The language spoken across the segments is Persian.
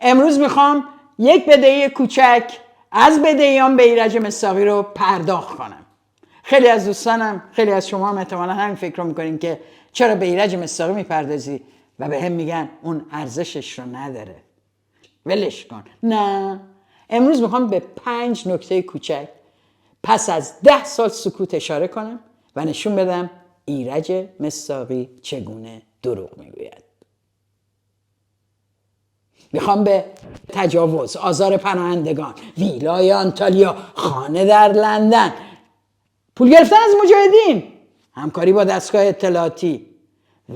امروز میخوام یک بدهی کوچک از بدهیان به ایرج مصداقی رو پرداخت کنم. خیلی از دوستانم، خیلی از شما هم احتمالا همین فکر رو میکنین که چرا به ایرج مصداقی میپردازی و به هم میگن اون ارزشش رو نداره، ولش کن. نه، امروز میخوام به 5 نکته کوچک پس از 10 سال سکوت اشاره کنم و نشون بدم ایرج مصداقی چگونه دروغ میگوید. میخوام به تجاوز، آزار پناهندگان، ویلای آنتالیا، خانه در لندن، پول گرفتن از مجاهدین، همکاری با دستگاه اطلاعاتی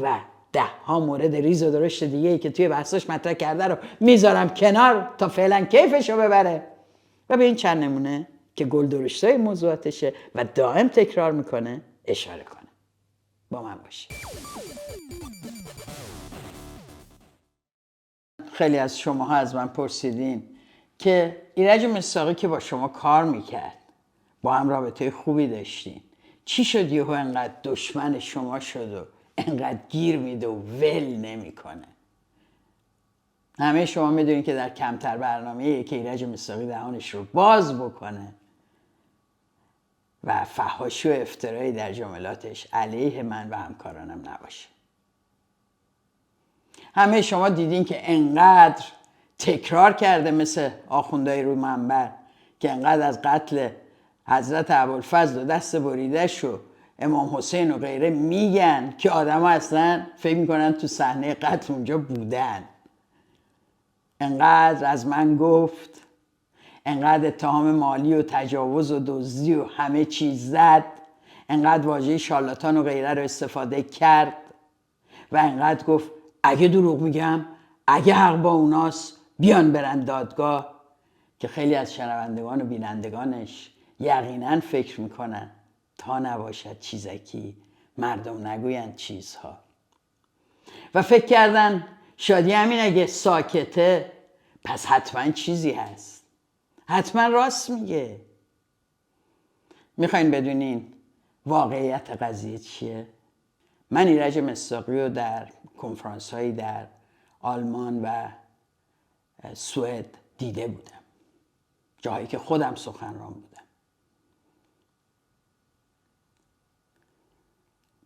و 10 مورد ریز و درشت دیگه ای که توی بحثاش مطرح کرده رو میذارم کنار تا فعلا کیفش رو ببره و به این چند نمونه که گل درشتای موضوعاتشه و دائم تکرار میکنه اشاره کنه. با من باشید. خیلی از شماها از من پرسیدین که ایرج مصداقی که با شما کار میکرد، با هم رابطه خوبی داشتین، چی شد یهو انقدر دشمن شما شد و انقدر گیر میده و ول نمیکنه؟ همه شما میدونین که در کمتر برنامه‌ایه که ایرج مصداقی دهانش رو باز بکنه و فحاشی و افترایی در جملاتش علیه من و همکارانم نباشه. همه شما دیدین که انقدر تکرار کرده مثل آخوندهای رو منبر که انقدر از قتل حضرت ابوالفضل و دست بریده‌ش و امام حسین و غیره میگن که آدم ها اصلا فکر میکنن تو صحنه قتل اونجا بودن. انقدر از من گفت، انقدر اتهام مالی و تجاوز و دزدی و همه چیز زد، انقدر واژه شارلاتان و غیره رو استفاده کرد و انقدر گفت اگه دروغ میگم، اگه حق با اوناست بیان برن دادگاه، که خیلی از شنوندگان و بینندگانش یقینا فکر میکنن تا نباشد چیزکی مردم نگویند چیزها و فکر کردن شادی همین اگه ساکته پس حتما چیزی هست، حتما راست میگه. میخواین بدونین واقعیت قضیه چیه؟ من ایرج مصداقی رو در کنفرانس هایی در آلمان و سوئد دیده بودم، جایی که خودم سخنران بودم.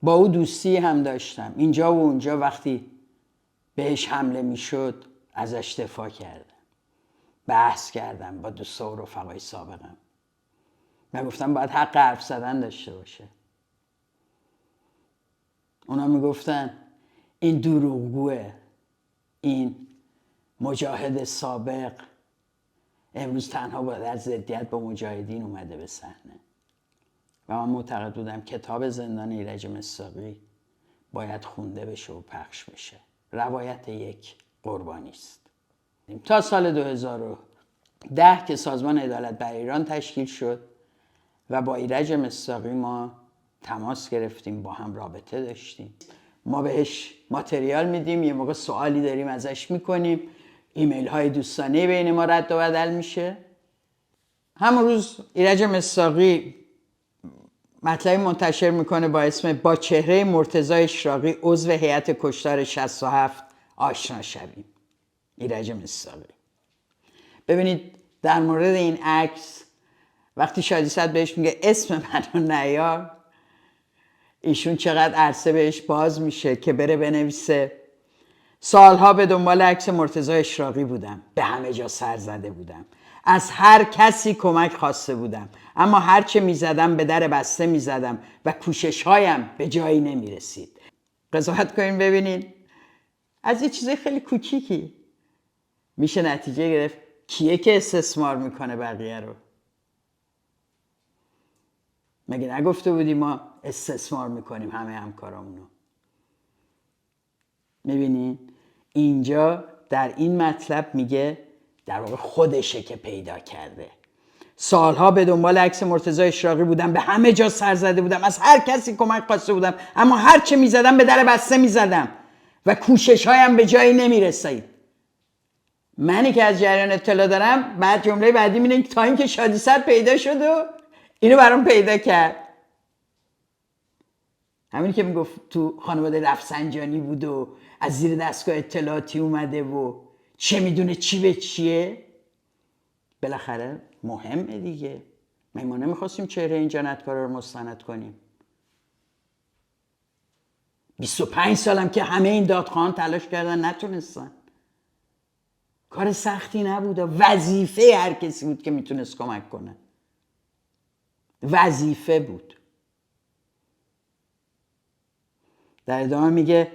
با او دوستی هم داشتم. اینجا و اونجا وقتی بهش حمله میشد ازش دفاع کردم، بحث کردم با دوستا و رفقای سابقم و گفتم باید حق حرف زدن داشته باشه. اونا میگفتن این دروغگوه، این مجاهد سابق امروز تنها با در ضدیت با مجاهدین اومده به صحنه. و من معتقد بودم کتاب زندان ایرج مصداقی باید خونده بشه و پخش بشه. روایت یک قربانی است. تا سال 2010 که سازمان عدالت بر ایران تشکیل شد و با ایرج مصداقی ما تماس گرفتیم، با هم رابطه داشتیم. ما بهش ماتریال میدیم، یه موقع سوالی داریم ازش میکنیم، ایمیل های دوستانه بین ما رد و بدل میشه. همون روز ایرج مصداقی مطلبی منتشر میکنه با اسم با چهره مرتضی اشراقی عضو هیئت کشتار 67 آشنا شویم. ایرج مصداقی. ببینید در مورد این عکس وقتی شادی صد بهش میگه اسم منو نیار، ایشون چقدر عرصه بهش باز میشه که بره بنویسه سالها به دنبال عکس مرتضی اشراقی بودم، به همه جا سر زده بودم، از هر کسی کمک خواسته بودم، اما هرچه میزدم به در بسته میزدم و کوششهایم به جایی نمیرسید. قضاوت کنین ببینین از یه چیز خیلی کوچیکی میشه نتیجه گرفت کیه که استثمار میکنه بقیه رو. مگه نگفته بودی ما استثمار میکنیم همه همکارامونو؟ میبینین اینجا در این مطلب میگه در واقع خودشه که پیدا کرده. سالها به دنبال عکس مرتضی اشراقی بودم، به همه جا سر زده بودم، از هر کسی کمک خواسته بودم، اما هر چه میزدم به در بسته میزدم و کوششهایم به جایی نمیرسید. منی که از جریان اطلاع دارم بعد جمله بعدی میگه تا اینکه شادی صد پیدا شد و اینو برام پیدا کرد. همینی که میگفت تو خانواده رفسنجانی بود و از زیر دستگاه اطلاعاتی اومده و چه میدونه چی به چیه؟ بالاخره مهمه دیگه. ما نمیخواستیم چهره این جنایتکارا رو مستند کنیم. 25 سالم که همه این دادخواهان تلاش کردن نتونستن. کار سختی نبود، وظیفه هر کسی بود که میتونست کمک کنه. وظیفه بود. در ادامه میگه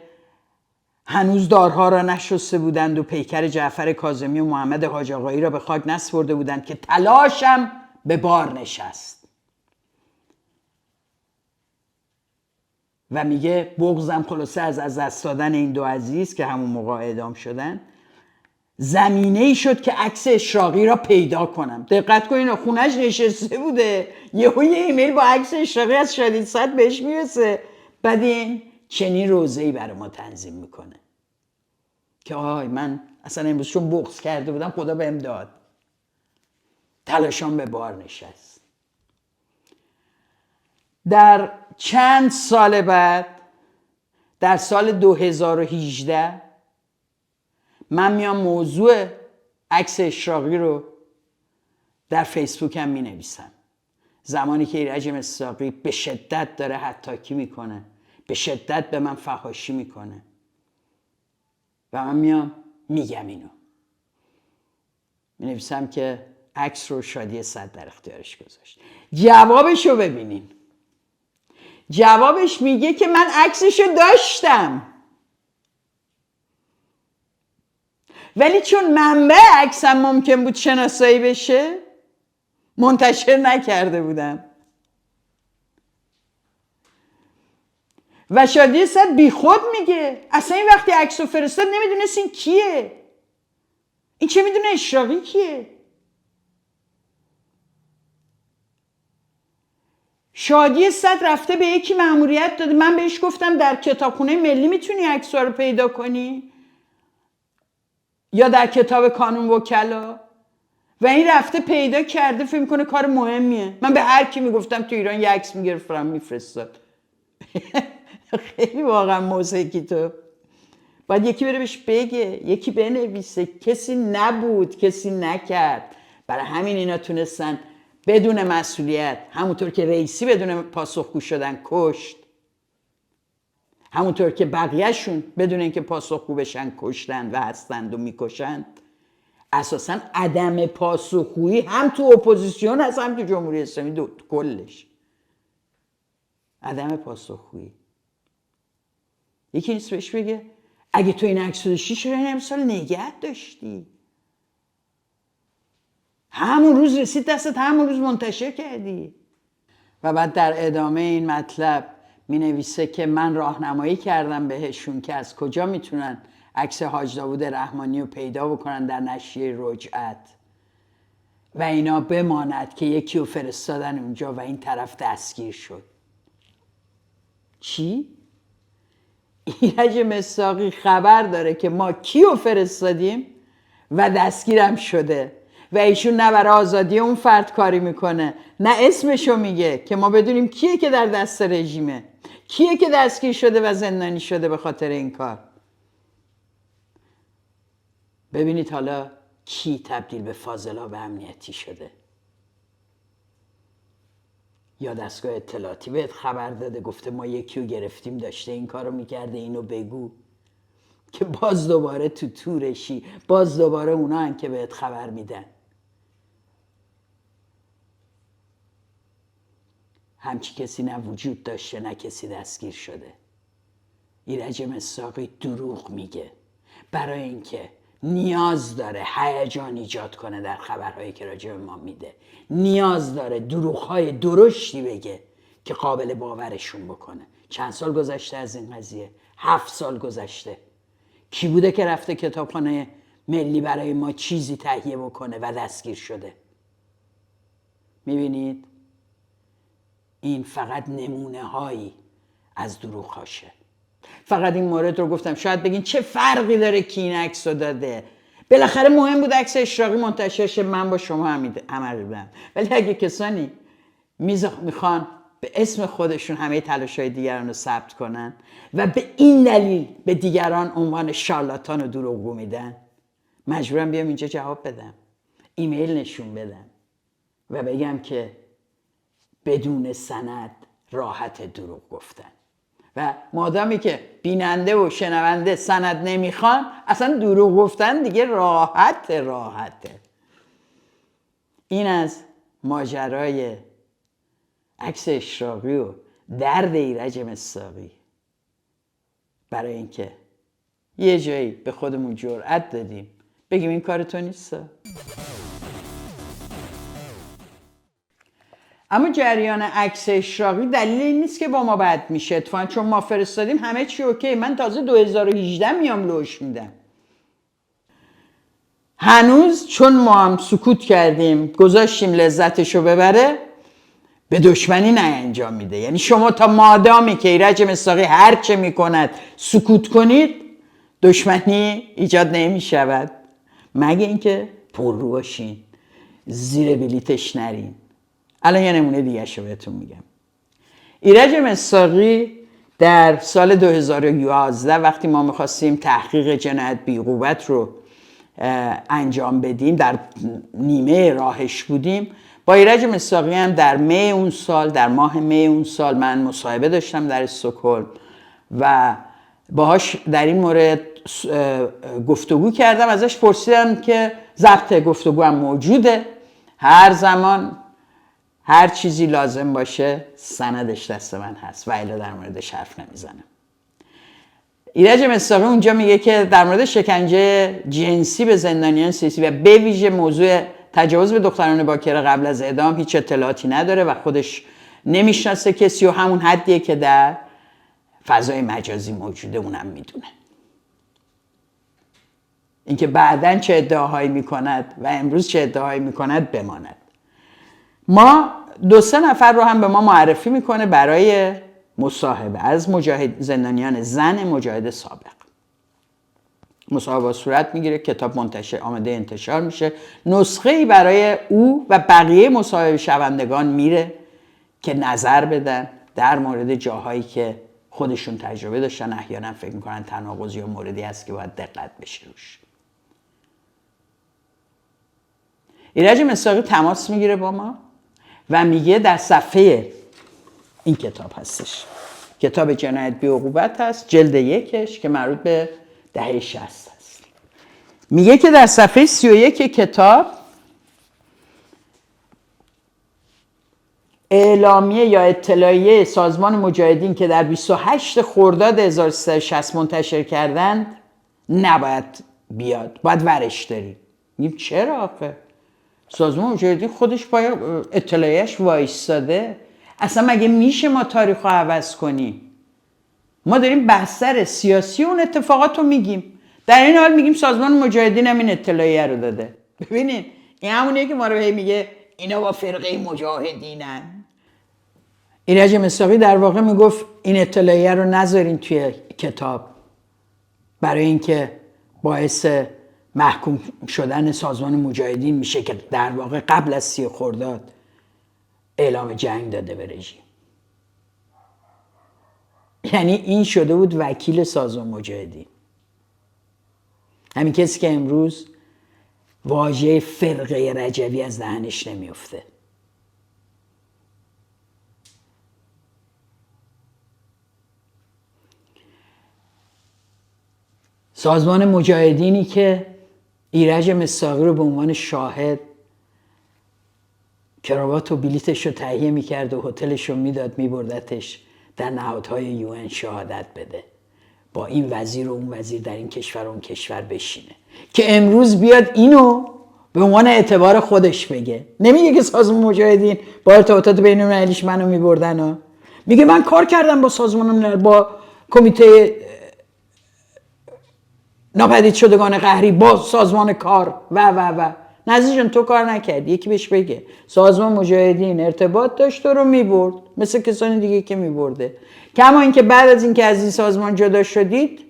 هنوز دارها را نشسته بودند و پیکر جعفر کاظمی و محمد حاج آقایی را به خاک نسپرده بودند که تلاشم به بار نشست. و میگه بغضم خلاصه از دست دادن این دو عزیز که همون موقع اعدام شدن زمینه ای شد که عکس اشراقی را پیدا کنم. دقت کنین خونش نشسته بوده، یه ایمیل با عکس اشراقی از شدید صد بهش میرسه. بعد این چنین روزه‌ای برای ما تنظیم میکنه که آهای من اصلا امروز چون بغض کرده بودم خدا بهم داد، تلاشم به بار نشست. در چند سال بعد، در سال 2018 من میام موضوع عکس اشراقی رو در فیسبوکم می نویسم. زمانی که ایرج مصداقی به شدت داره حطاکی میکنه، به شدت به من فحاشی میکنه و من میام میگم اینو. می نویسم که عکس رو شادی صد در اختیارش گذاشت. جوابش رو ببینین. جوابش میگه که من عکسش رو داشتم، ولی چون منبع عکسم ممکن بود شناسایی بشه منتشر نکرده بودم. و شادی صد بی خود میگه اصلا این وقتی عکس رو فرستاد نمیدونست این کیه، این چه میدونه اشراقی کیه. شادی صد رفته به یکی مأموریت داده، من بهش گفتم در کتابخونه ملی میتونی عکس‌ها رو پیدا کنی یا در کتاب کانون وکلا، و این رفته پیدا کرده، فکر میکنه کار مهمیه. من به هر کی میگفتم تو ایران یه عکس میگرفتم میفرستاد. خیلی واقعا موزیکی تو باید یکی بره بهش بگه، یکی بنویسه. کسی نبود، کسی نکرد. برای همین اینا تونستن بدون مسئولیت، همونطور که رئیسی بدون پاسخگو شدن کشت، همونطور که بقیهشون بدون اینکه پاسخگو بشن کشتند و هستند و میکشند. اساسا عدم پاسخگویی هم تو اپوزیسیون هست هم تو جمهوری اسلامی، دو کلش عدم پاسخگویی. یکی نیست بهش بگه اگه تو این عکس داشتی چرا این امسال نگه داشتی؟ همون روز رسید دستت، همون روز منتشر کردی. و بعد در ادامه این مطلب می نویسه که من راهنمایی کردم بهشون که از کجا میتونن عکس حاج داوود رحمانی رو پیدا بکنن در نشریه رجعت و اینا بماند که یکی رو فرستادن اونجا و این طرف دستگیر شد. چی؟ ایرج مصداقی خبر داره که ما کیو فرستادیم و دستگیرم شده و ایشون نه برای آزادی اون فرد کاری میکنه نه اسمشو میگه که ما بدونیم کیه که در دست رژیمه، کیه که دستگیر شده و زندانی شده به خاطر این کار. ببینید حالا کی تبدیل به فاضلاب امنیتی شده. یا دستگاه اطلاعاتی بهت خبر داده گفته ما یکی رو گرفتیم داشته این کارو میکرده، اینو بگو، که باز دوباره تو تورشی، باز دوباره اونا هن که بهت خبر میدن. همچی کسی نه وجود داشته نه کسی دستگیر شده. ایرج مصداقی دروغ میگه برای اینکه نیاز داره هیجان ایجاد کنه در خبرهایی که راجع به ما میده، نیاز داره دروغ‌های درشتی بگه که قابل باورشون بکنه. چند سال گذشته از این قضیه؟ 7 سال گذشته. کی بوده که رفته کتابخانه ملی برای ما چیزی تهیه بکنه و دستگیر شده؟ میبینید این فقط نمونه هایی از دروغ هاشه. فقط این مورد رو گفتم شاید بگین چه فرقی داره کی این عکس رو داده، بالاخره مهم بود عکس اشراقی منتشر شه، من با شما عمل بدم. ولی اگه کسانی میخوان به اسم خودشون همه تلاش‌های دیگران رو ثبت کنن و به این دلیل به دیگران عنوان شارلاتان و دروغگو میدن، مجبورم بیام اینجا جواب بدم، ایمیل نشون بدم و بگم که بدون سند راحت دروغ گفتن. و مادامی که بیننده و شنونده سند نمیخوان، اصلا دروغ گفتن دیگه راحته. این از ماجرای عکس اشراقی و درد ایرج مصداقی. برای اینکه یه جایی به خودمون جرأت دادیم بگیم این کار تو نیست. اما جریان عکس اشراقی دلیل این نیست که با ما بد میشه. اتفاقا چون ما فرستادیم همه چی اوکی. من تازه 2018 میام لوش میدم. هنوز چون ما هم سکوت کردیم گذاشتیم لذتشو ببره، به دشمنی نه انجام میده. یعنی شما تا مادامی که ایرج مصداقی هر چه میکند سکوت کنید، دشمنی ایجاد نمیشود، مگه اینکه پررو باشین، زیر بلیتش نرین. الان یه نمونه دیگه شو بهتون میگم. ایرج مصداقی در سال 2011 وقتی ما میخواستیم تحقیق جنایت بیعقوبت رو انجام بدیم، در نیمه راهش بودیم، با ایرج مصداقی هم در ماه می اون سال من مصاحبه داشتم در استکهلم و باهاش در این مورد گفتگو کردم. ازش پرسیدم که ضبط گفتگو هم موجوده، هر زمان هر چیزی لازم باشه سندش دست من هست و الا در موردش حرف نمیزنم. ایرج مصداقی اونجا میگه که در مورد شکنجه جنسی به زندانیان سیاسی و به ویژه موضوع تجاوز به دختران باکره قبل از اعدام هیچ اطلاعاتی نداره و خودش نمیشناسه کسی و همون حدیه که در فضای مجازی موجوده اونم میدونه. اینکه بعداً چه ادعاهایی میکند و امروز چه ادعاهایی میکند بماند. ما 2-3 نفر رو هم به ما معرفی میکنه برای مصاحبه از زندانیان زن مجاهد سابق. مصاحبه صورت میگیره، کتاب آماده انتشار میشه، نسخه ای برای او و بقیه مصاحبه شوندگان میره که نظر بدن در مورد جاهایی که خودشون تجربه داشتن، احیانا فکر میکنن تناقض یا موردی هست که باید دقت بشه روش. ایرج مصداقی تماس میگیره با ما و میگه در صفحه این کتاب هستش، کتاب جنایت بیعقوبت هست، جلد 1 که مربوط به دهه 60 هست. میگه که در صفحه 31 کتاب اعلامیه یا اطلاعیه سازمان مجاهدین که در 28 خرداد 1360 منتشر کردند نباید بیاد، باید ورش داریم. میگیم چرا آخه؟ سازمان مجاهدین خودش باید اطلاعیهش وایستاده. اصلا مگه میشه ما تاریخ رو عوض کنیم؟ ما داریم بستر سیاسی اون اتفاقات رو میگیم، در این حال میگیم سازمان مجاهدین هم این اطلاعیه رو داده. ببینید این همونیه که ما رو میگه اینا با فرقه مجاهدینن. ایرج مصداقی در واقع میگفت این اطلاعیه رو نذارین توی کتاب، برای اینکه باعث محکوم شدن سازمان مجاهدین میشه که در واقع قبل از 30 خرداد اعلام جنگ داده به رژیم. یعنی این شده بود وکیل سازمان مجاهدین، همین کسی که امروز واژه فرقه رجوی از دهنش نمیفته. سازمان مجاهدینی که ایرج مصداقی رو به عنوان شاهد کراوات و بلیتش رو تهیه میکرد و هتلش رو میداد میبردتش در نهادهای یون شهادت بده، با این وزیر و اون وزیر در این کشور و اون کشور بشینه، که امروز بیاد اینو به عنوان اعتبار خودش بگه. نمیگه که سازمان مجاهدین با ارتباطات بین المللیش منو میبردن ها. میگه من کار کردم با سازمان ملل، با کمیته ناپدید شدگان قهری، با سازمان کار و نزدیک جان تو کار نکردی. یکی بهش بگه سازمان مجاهدین ارتباط داشت و رو میبرد مثل کسانی دیگه که میبرده. کما اینکه بعد از اینکه از این سازمان جدا شدید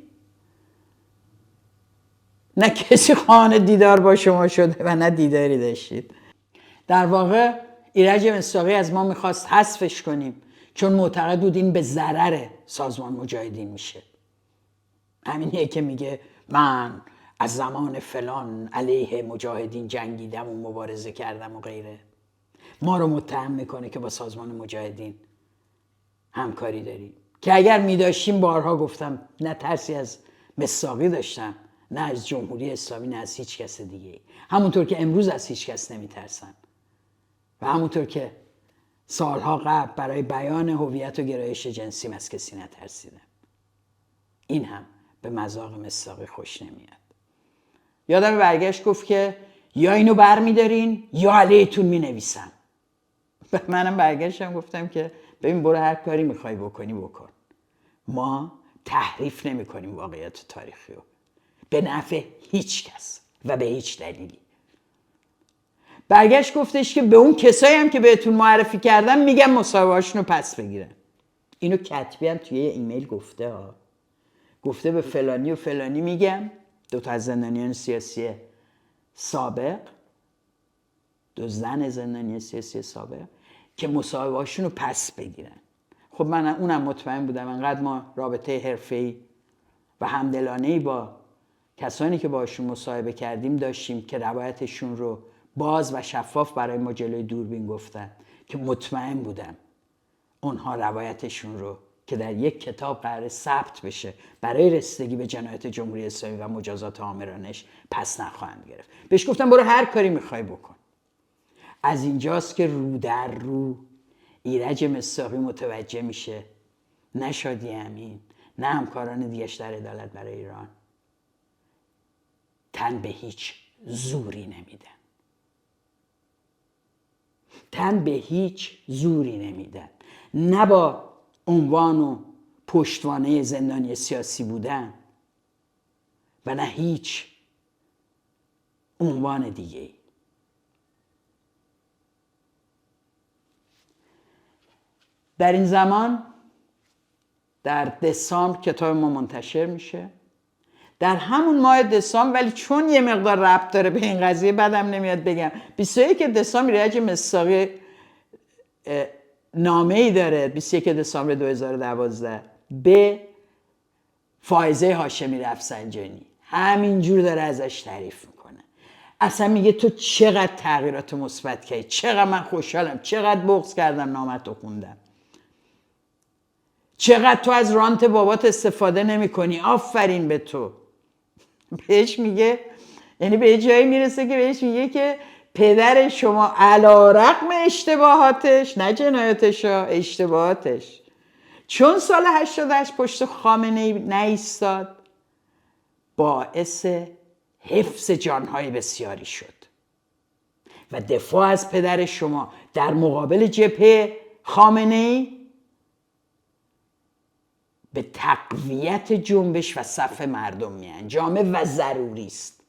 نه کسی خانه دیدار با شما شده و نه دیداری داشتید. در واقع ایرج مصداقی از ما میخواست حذفش کنیم چون معتقد بود این به ضرر سازمان مجاهدین میشه. همینیه که میگه من از زمان فلان علیه مجاهدین جنگیدم و مبارزه کردم و غیره. ما رو متهم میکنه که با سازمان مجاهدین همکاری داریم، که اگر میداشتیم بارها گفتم نه ترسی از مصداقی داشتم، نه از جمهوری اسلامی، نه از هیچ کس دیگه، همونطور که امروز از هیچ کس نمیترسم و همونطور که سالها قبل برای بیان هویت و گرایش جنسیم از کسی نترسیدم. این هم به مذاق مصداقی خوش نمیاد. یادم برگشت گفت که یا اینو بر میدارین یا علیتون مینویسم. منم برگشتم گفتم که ببین برو هر کاری میخوای بکنی بکن، ما تحریف نمی کنیم واقعیت تاریخی رو به نفع هیچ کس و به هیچ دلیلی. برگشت گفتش که به اون کسایی هم که بهتون معرفی کردم میگم مصاحبه‌هاشون رو پس بگیرن. اینو کتبی هم توی ایمیل گفته ها، گفته به فلانی و فلانی میگم، 2 تا از زندانیان سیاسی سابق، 2 زن زندانی سیاسی سابق، که مصاحبه‌هاشون رو پس بگیرن. خب من اونم مطمئن بودم انقدر ما رابطه حرفه‌ای و همدلانه‌ای با کسانی که باشون مصاحبه کردیم داشتیم که روایتشون رو باز و شفاف برای ما جلوی دوربین گفتن که مطمئن بودم اونها روایتشون رو که در یک کتاب قرار ثبت بشه برای رسیدگی به جنایت جمهوری اسلامی و مجازات آمرانش پس نخواهند گرفت. بهش گفتم برو هر کاری میخوای بکن. از اینجاست که رو در رو ایرج مصداقی متوجه میشه نه شادی امین نه همکاران دیگش در عدالت برای ایران تن به هیچ زوری نمیدن. تن به هیچ زوری نمیدن. نه با عنوان و پشتوانه زندانی سیاسی بودن و نه هیچ عنوان دیگه ای. در این زمان در دسامبر کتاب ما منتشر میشه. در همون ماه دسامبر، ولی چون یه مقدار ربط داره به این قضیه بدم نمیاد بگم، 21 دسامبر ایرج مصداقی نامه‌ای داره 21 دسامبر 2012 به فائزه هاشمی رفسنجانی، همینجور داره ازش تعریف میکنه. اصلا میگه تو چقدر تغییرات مثبت کردی، چقدر من خوشحالم، چقدر بغض کردم نامتو خوندم، چقدر تو از رانت بابات استفاده نمی کنی، آفرین به تو. بهش میگه، یعنی به جایی میرسه که بهش میگه که پدر شما علیرغم اشتباهاتش، نه جنایاتش، اشتباهاتش، چون سال 88 پشت خامنه‌ای نایستاد، باعث حفظ جانهای بسیاری شد و دفاع از پدر شما در مقابل جبهه خامنه‌ای به تقویت جنبش و صف مردم میانجامه و ضروری است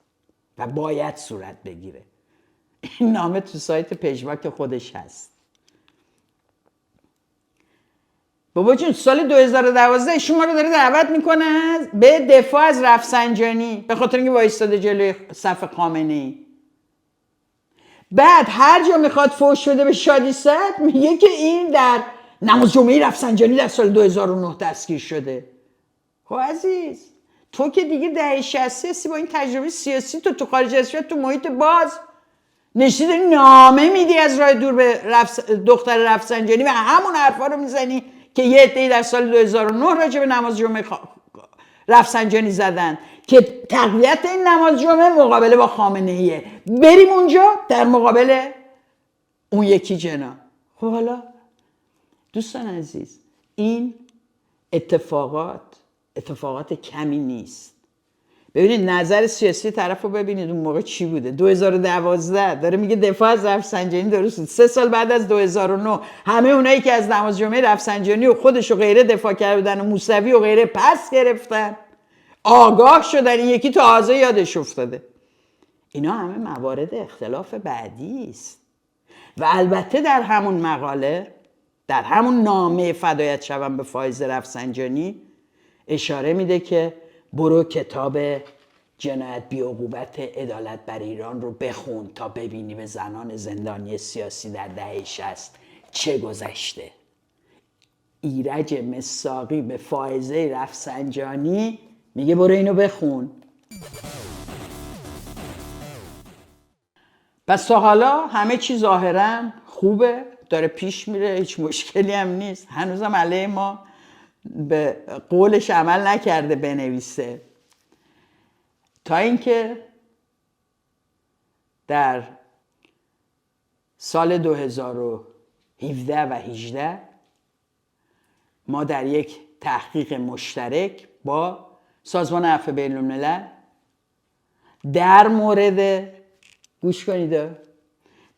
و باید صورت بگیره. این نامه تو سایت پژواک خودش هست. بابا جون سال 2012 شما رو داره دعوت میکنه به دفاع از رفسنجانی به خاطر اینکه وایستاده جلوی صف خامنه‌ای. بعد هر جا میخواد فوش بده به شادی صدر میگه که این در نماز جمعه رفسنجانی در سال 2009 دستگیر شده. خب عزیز، تو که دیگه دهه 60 هستی، با این تجربه سیاسی تو خارج از کشور تو محیط باز نشیدی نامه میدی از راه دور به دختر رفسنجانی و همون حرفا رو میزنی که یه عده‌ای در سال 2009 راجع به نماز جمعه رفسنجانی زدن که تقویت این نماز جمعه مقابله با خامنه‌ایه. بریم اونجا در مقابل اون یکی جنا. خب حالا دوستان عزیز، این اتفاقات کمی نیست. ببینید نظر سیاسی طرف رو ببینید اون موقع چی بوده. 2012 داره میگه دفاع از رفسنجانی درست بود. 3 سال بعد از 2009 همه اونایی که از نماز جمعه رفسنجانی و خودش و غیره دفاع کردن و موسوی و غیره پس گرفتن، آگاه شدن. این یکی تازه یادش افتاده. اینا همه موارد اختلاف بعدی است. و البته در همون مقاله، در همون نامه فدایت شوم به فائزه رفسنجانی اشاره میده که برو کتاب جنایت بی‌عقوبت عدالت بر ایران رو بخون تا ببینی به زنان زندانی سیاسی در دهه 60 چه گذشته. ایرج مصداقی به فائزه رفسنجانی میگه برو اینو بخون. پس تا حالا همه چی ظاهرا خوبه، داره پیش میره، هیچ مشکلی هم نیست. هنوزم علیه ما به قولش عمل نکرده بنویسه، تا اینکه در سال 2017 و 18 ما در یک تحقیق مشترک با سازمان عفو بین الملل در مورد، گوش کنید،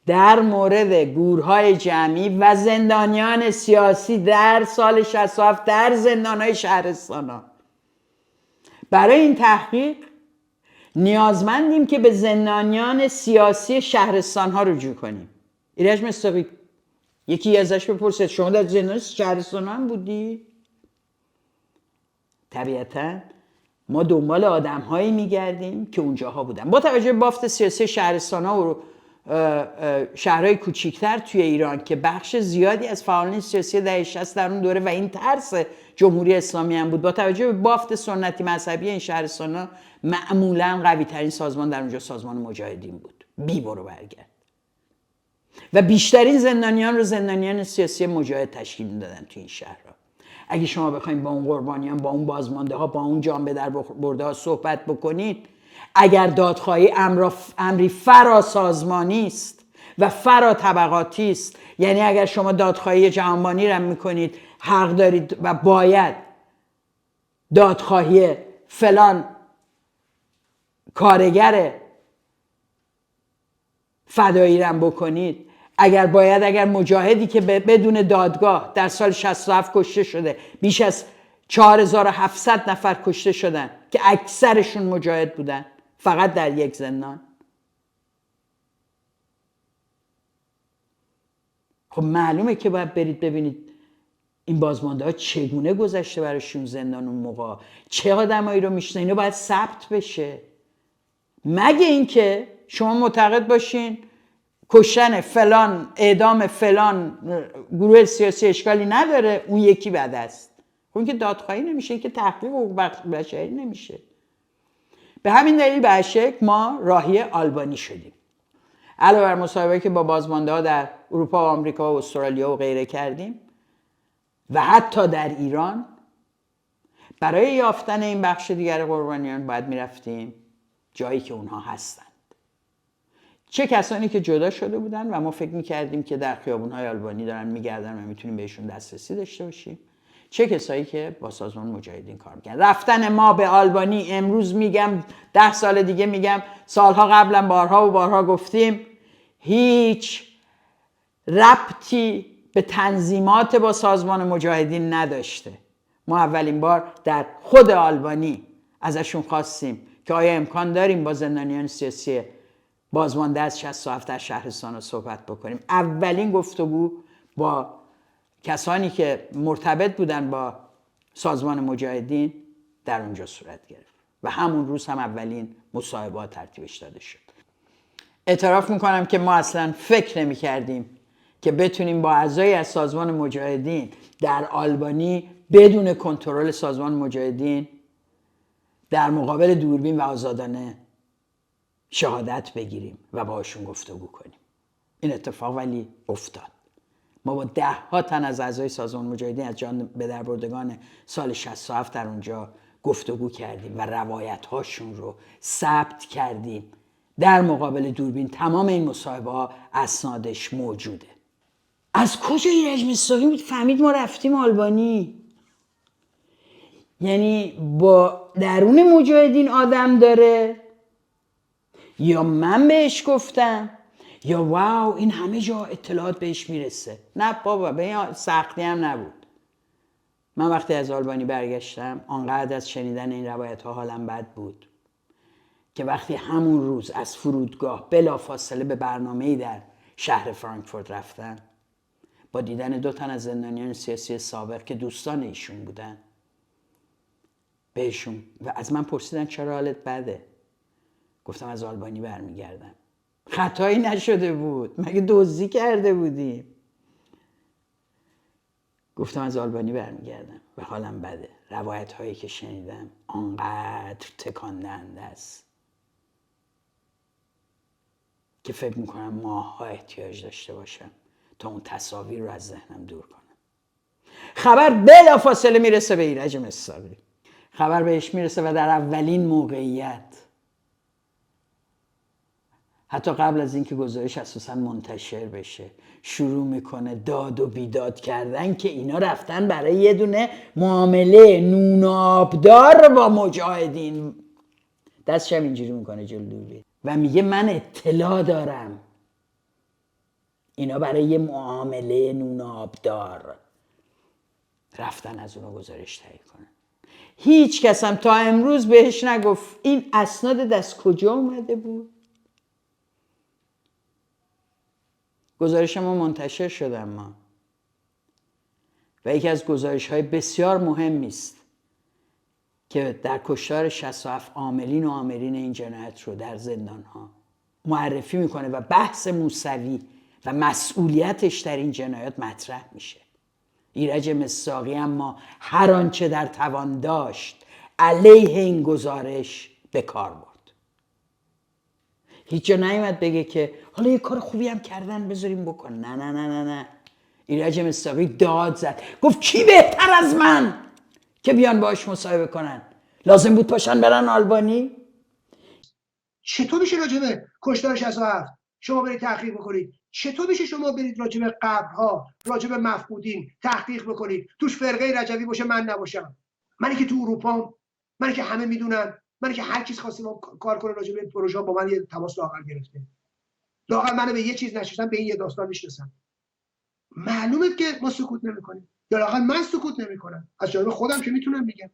در مورد گورهای جمعی و زندانیان سیاسی در سال 67 در زندانهای شهرستان‌ها، برای این تحقیق نیازمندیم که به زندانیان سیاسی شهرستان‌ها رجوع کنیم. ایرج مصداقی یکی ازش بپرسید شما در زندان شهرستان هم بودی؟ طبیعتاً ما دنبال آدم‌هایی می‌گردیم که اونجاها بودن. با توجه به بافت سیاسی شهرستان‌ها و شهرهای کوچیک‌تر توی ایران که بخش زیادی از فعالین سیاسی دهه 60 در اون دوره و این ترس جمهوری اسلامی هم بود، با توجه به بافت سنتی مذهبی این شهرستان‌ها معمولاً قوی‌ترین سازمان در اونجا سازمان مجاهدین بود، بی برو برگرد، و بیشترین زندانیان رو زندانیان سیاسی مجاهد تشکیل میدادن توی این شهرها. اگه شما بخواید با اون قربانیان، با اون بازمانده ها، با اون جان به در برده ها صحبت بکنید، اگر دادخواهی امری فرا سازمانی است و فرا طبقاتی است، یعنی اگر شما دادخواهی جهانبانی را میکنید، حق دارید و باید دادخواهی فلان کارگر فدایی را بکنید، اگر مجاهدی که بدون دادگاه در سال 67 کشته شده، بیش از 4700 نفر کشته شدن که اکثرشون مجاهد بودن فقط در یک زندان، خب معلومه که باید برید ببینید این بازمانده ها چگونه گذشته براشون زندان اون موقع، چه آدمایی رو میشنه، اینو باید ثبت بشه. مگه اینکه شما معتقد باشین کشتن فلان، اعدام فلان گروه سیاسی اشکالی نداره، اون یکی بد است. خب این که دادخواهی نمیشه، این که تحقیق حقوق بشری نمیشه. به همین دلیل به شکل ما راهی آلبانی شدیم. علاوه بر مصاحبه‌ای که با بازمانده ها در اروپا و آمریکا و استرالیا و غیره کردیم و حتی در ایران، برای یافتن این بخش دیگر قربانیان باید میرفتیم جایی که اونها هستند. چه کسانی که جدا شده بودن و ما فکر میکردیم که در خیابون‌های آلبانی دارن میگردن و میتونیم بهشون دسترسی داشته باشیم، چه کسایی که با سازمان مجاهدین کار میکنن. رفتن ما به آلبانی، امروز میگم، 10 سال دیگه میگم، سالها قبلا بارها و بارها گفتیم، هیچ ربطی به تنظیمات با سازمان مجاهدین نداشته. ما اولین بار در خود آلبانی ازشون خواستیم که آیا امکان داریم با زندانیان سیاسی بازمانده از 67 در شهرستان رو صحبت بکنیم. اولین گفتگو با کسانی که مرتبط بودن با سازمان مجاهدین در اونجا صورت گرفت و همون روز هم اولین مصاحبه‌ها ترتیبش داده شد. اعتراف میکنم که ما اصلا فکر نمی کردیم که بتونیم با اعضای از سازمان مجاهدین در آلبانی بدون کنترل سازمان مجاهدین در مقابل دوربین و آزادانه شهادت بگیریم و باشون گفتگو کنیم. این اتفاق ولی افتاد. ما با 10 تن از اعضای سازمان مجاهدین از جان به در بردگان سال 67 در اونجا گفتگو کردیم و روایت هاشون رو ثبت کردیم در مقابل دوربین. تمام این مصاحبه ها اسنادش موجوده. از کجا ایرج مصداقی فهمید ما رفتیم آلبانی؟ یعنی با درون مجاهدین آدم داره، یا من بهش گفتم، یا واو این همه جا اطلاعات بهش میرسه؟ نه بابا، به این سختی هم نبود. من وقتی از آلبانی برگشتم آنقدر از شنیدن این روایت ها حالم بد بود که وقتی همون روز از فرودگاه بلافاصله به برنامه‌ای در شهر فرانکفورت رفتم، با دیدن 2 تن از زندانیان سیاسی سابق که دوستان ایشون بودن، بهشون و از من پرسیدن چرا حالت بده؟ گفتم از آلبانی برمیگردم. خطایی نشده بود، مگه دزدی کرده بودیم؟ گفتم از آلبانی برمیگردم و حالم بده. روایت هایی که شنیدم آنقدر تکان دهنده است که فکر میکنم ماه‌ها احتیاج داشته باشم تا اون تصاویر رو از ذهنم دور کنم. خبر بلافاصله میرسه به ایرج مصداقی. خبر بهش میرسه و در اولین موقعیت، حتی قبل از اینکه گزارش اساساً منتشر بشه، شروع میکنه داد و بیداد کردن که اینا رفتن برای یه دونه معامله نون آبدار با مجاهدین. دستشم اینجوری میکنه جلو دوربین و میگه من اطلاع دارم اینا برای یه معامله نون آبدار رفتن از اونو گزارش تهیه کنن. هیچ کس هم تا امروز بهش نگفت این اسناد دست کجا اومده بود. گزارش ما منتشر شده اما و یکی از گزارش های بسیار مهمی است که در کشتار 67 عاملین و آمرین این جنایت رو در زندان ها معرفی میکنه و بحث موسوی و مسئولیتش در این جنایات مطرح میشه. ایرج مصداقی اما هر آنچه در توان داشت علیه این گزارش به کار برد. هیچ جا نیومد بگه که حالا یه کار خوبی هم کردن بذاریم بکن. نه نه نه نه نه. ایرج مصداقی داد زد، گفت کی بهتر از من که بیان باهاش مصاحبه کنن؟ لازم بود پاشن برن آلبانی؟ چطور میشه راجع به کشتار 67 شما برید تحقیق بکنید؟ چطور میشه شما برید راجع به قبرها، راجع به مفقودین تحقیق بکنید، توش فرقه رجوی باشه من نباشم؟ منی که تو اروپا، منی که همه میدونن، منی که هر کس خواسته کار کنه راجع به این پروژه با من یه تماس لااقل گرفته، لااقل منو به یه چیز نشستم، به این یه داستان میشناسم. معلومه که ما سکوت نمیکنیم، یا لااقل من سکوت نمیکنم. از جانب خودم که میتونم بگم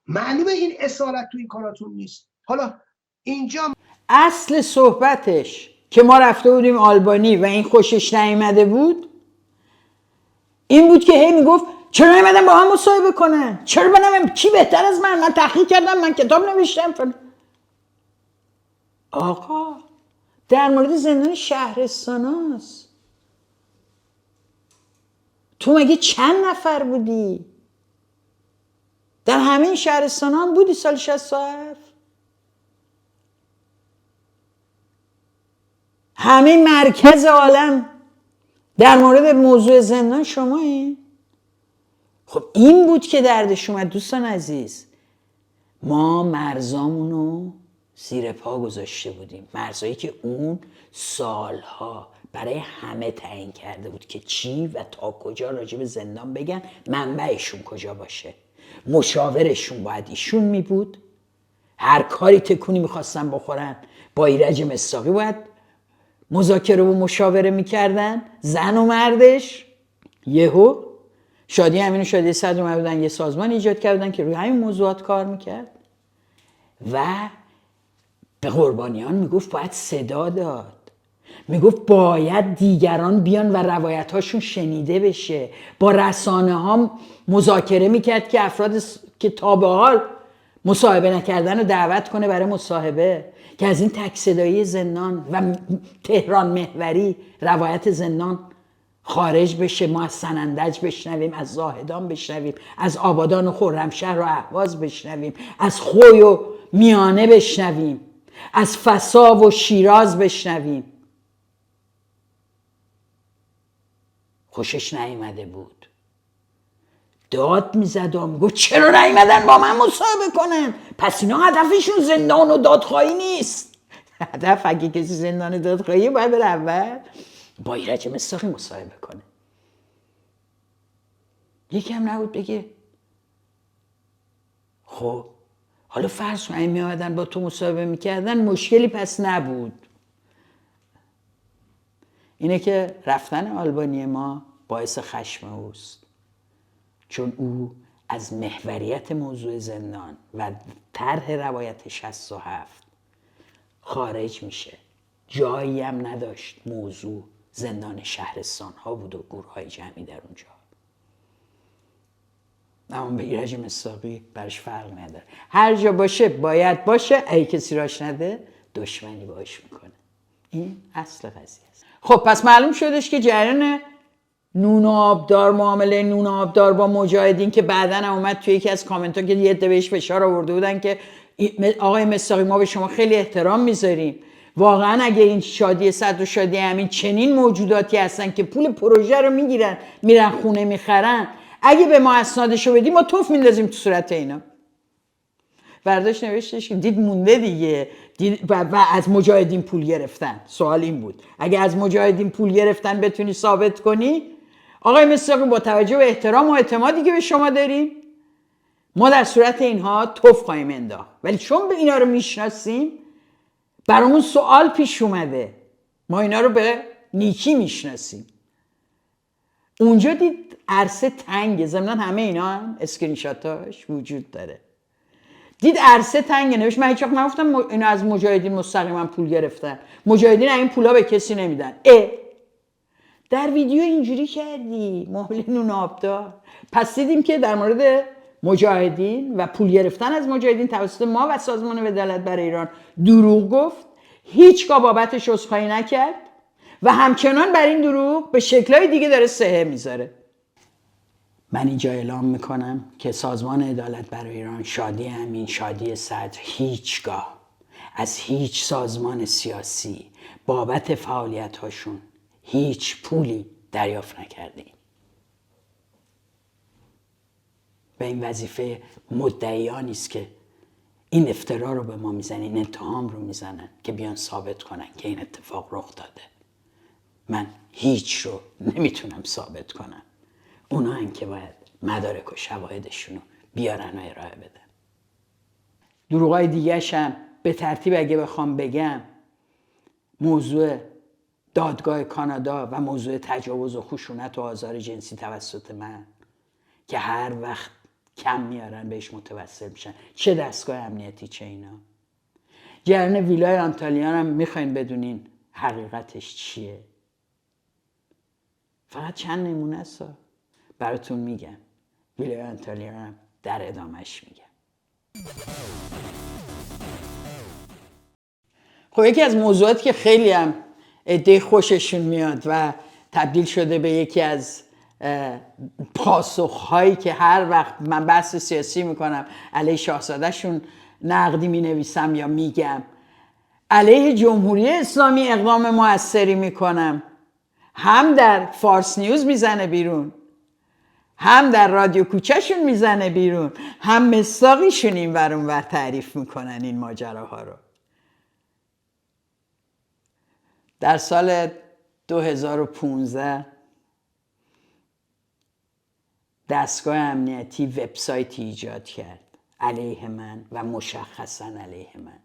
معلومه این اصالت تو این کاراتون نیست. حالا اینجا اصل صحبتش که ما رفته بودیم آلبانی و این خوشش نیامده بود این بود که هی میگفت چرا نیومدن با هم مصاحبه کنن؟ چرا بنام کی بهتر از من تحقیق کردم، من کتاب نوشتم. آقا در مورد زندان شهرستان هست. تو مگه چند نفر بودی؟ در همین شهرستان هم بودی سال 67؟ همه مرکز عالم در مورد موضوع زندان شمایی؟ خب این بود که دردش اومد. دوستان عزیز، ما مرزامونو زیر پا گذاشته بودیم، مرزایی که اون سالها برای همه تعیین کرده بود که چی و تا کجا راجع به زندان بگن، منبعشون کجا باشه، مشاورشون باید ایشون می بود. هر کاری تکونی میخواستن بخورن با ایرج مصداقی باید مذاکره و مشاوره میکردن، زن و مردش. یهو شادی امین و شادی صدر اومده بودن یه سازمان ایجاد کردن که روی همین موضوعات کار میکرد و به قربانیان میگفت باید صدا داد، میگفت باید دیگران بیان و روایت هاشون شنیده بشه. با رسانه ها مذاکره میکرد که افراد که تا به حال مصاحبه نکردن رو دعوت کنه برای مصاحبه، که از این تک صدایی زندان و تهران محوری روایت زندان خارج بشه. ما از سنندج بشنویم، از زاهدان بشنویم، از آبادان و خرمشهر و اهواز بشنویم، از خوی و میانه بشنویم، از فسا و شیراز بشنویم. خوشش نیامده بود، داد میزد و میگفت چرا نیومدن با من مصاحبه کنن؟ پس اینا هدفشون زندان و دادخواهی نیست. هدف اگه کسی زندان و دادخواهی باید بره اول با ایرج مصداقی مصاحبه کنه. یکی هم نبود بگه خب حالا فرض کن میامدن با تو مصاحبه میکردن مشکلی پس نبود. اینه که رفتن آلبانی ما باعث خشم اوست، چون او از محوریت موضوع زندان و طرح روایت 67 خارج میشه. جایی هم نداشت. موضوع زندان شهرستان ها بود و گروه های جمعی در اونجا. اما به ایرج مصداقی برش فرق نداره، هر جا باشه باید باشه، اگه کسی راش نده دشمنی باش میکنه. این اصل قضیه است. خب پس معلوم شدش که جریان نون و آبدار، معامله نون و آبدار با مجاهدین که بعداً اومد توی یکی از کامنت ها که یه عده بهش فشار آورده بودن که آقای مصداقی ما به شما خیلی احترام میذاریم، واقعا اگه این شادی صدر و شادی امین چنین موجوداتی هستن که پول پروژه رو میگیرن میرن خونه میخرن، اگه به ما اسنادشو بدیم ما توف میندازیم تو صورت اینا. برداشت نوشتش که دید مونده دیگه، و از مجاهدین پول گرفتن. سوال این بود اگه از مجاهدین پول گرفتن بتونی ثابت کنی، آقای مصداقی با توجه به احترام و اعتمادی که به شما داریم ما در صورت اینها توف خواهیم انداخت، ولی چون به اینا رو میشناسیم برامون سوال پیش اومده، ما اینا رو به نیکی میشناسیم. اونجا دید عرصه تنگه، ضمناً همه اینا هم اسکرین شاتاش وجود داره، دید عرصه تنگه. نوشت من هیچ وقت نگفتم اینا از مجاهدین مستقیما پول گرفتن، مجاهدین این پولا به کسی نمیدن. در ویدیو اینجوری کردی مهل نون آبدار. پس دیدیم که در مورد مجاهدین و پول گرفتن از مجاهدین توسط ما و سازمان عدالت برای ایران دروغ گفت، هیچگاه بابتش عذرخواهی نکرد و همچنان بر این دروغ به شکلهای دیگه داره صحه میذاره. من اینجا اعلام میکنم که سازمان عدالت برای ایران، شادی امین، شادی صدر، هیچگاه از هیچ سازمان سیاسی بابت فعالیت هاشون هیچ پولی دریافت نکردیم. و این وظیفه مدعیانی است که این افترا رو به ما میزنن، این اتهام رو میزنن که بیان ثابت کنن که این اتفاق رخ داده. من هیچ رو نمیتونم ثابت کنم، اونا هن که باید مدارک و شواهدشون رو بیارن و ارائه بدن. دروغای دیگه‌ش هم به ترتیب اگه بخوام بگم، موضوع دادگاه کانادا و موضوع تجاوز و خشونت و آزار جنسی توسط من که هر وقت کم میارن بهش متوسل میشن، چه دستگاه امنیتی چه اینا. جریان ویلای آنتالیان هم میخواین بدونین حقیقتش چیه. فقط چند نمونه است براتون میگم، ویلای آنتالیان هم در ادامهش میگم. خب یکی از موضوعاتی که خیلی هم عده خوششون میاد و تبدیل شده به یکی از پاسخهایی که هر وقت من بحث سیاسی میکنم علیه شاهزادهشون نقدی مینویسم یا میگم، علیه جمهوری اسلامی اقدام موثری میکنم، هم در فارس نیوز میزنه بیرون، هم در رادیو کوچهشون میزنه بیرون، هم مصداقیشون این ور اون ور تعریف میکنن این ماجراها رو. در سال 2015 دستگاه امنیتی وبسایتی ایجاد کرد علیه من و مشخصا علیه من.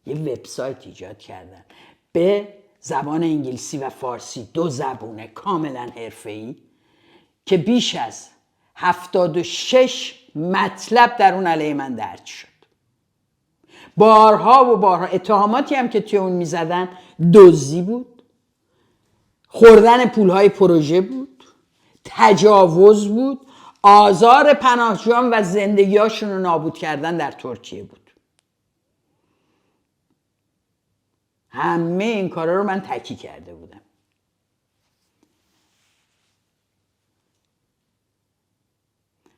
یه وبسایت ایجاد کردن به زبان انگلیسی و فارسی، دو زبونه کاملا حرفه‌ای، که بیش از 76 مطلب در اون علیه من درج شد. بارها و بارها اتهاماتی هم که توی اون میزدن دزدی بود، خوردن پولهای پروژه بود، تجاوز بود، آزار پناهجویان و زندگیاشون رو نابود کردن در ترکیه بود. همه این کارا رو من تکی کرده بودم.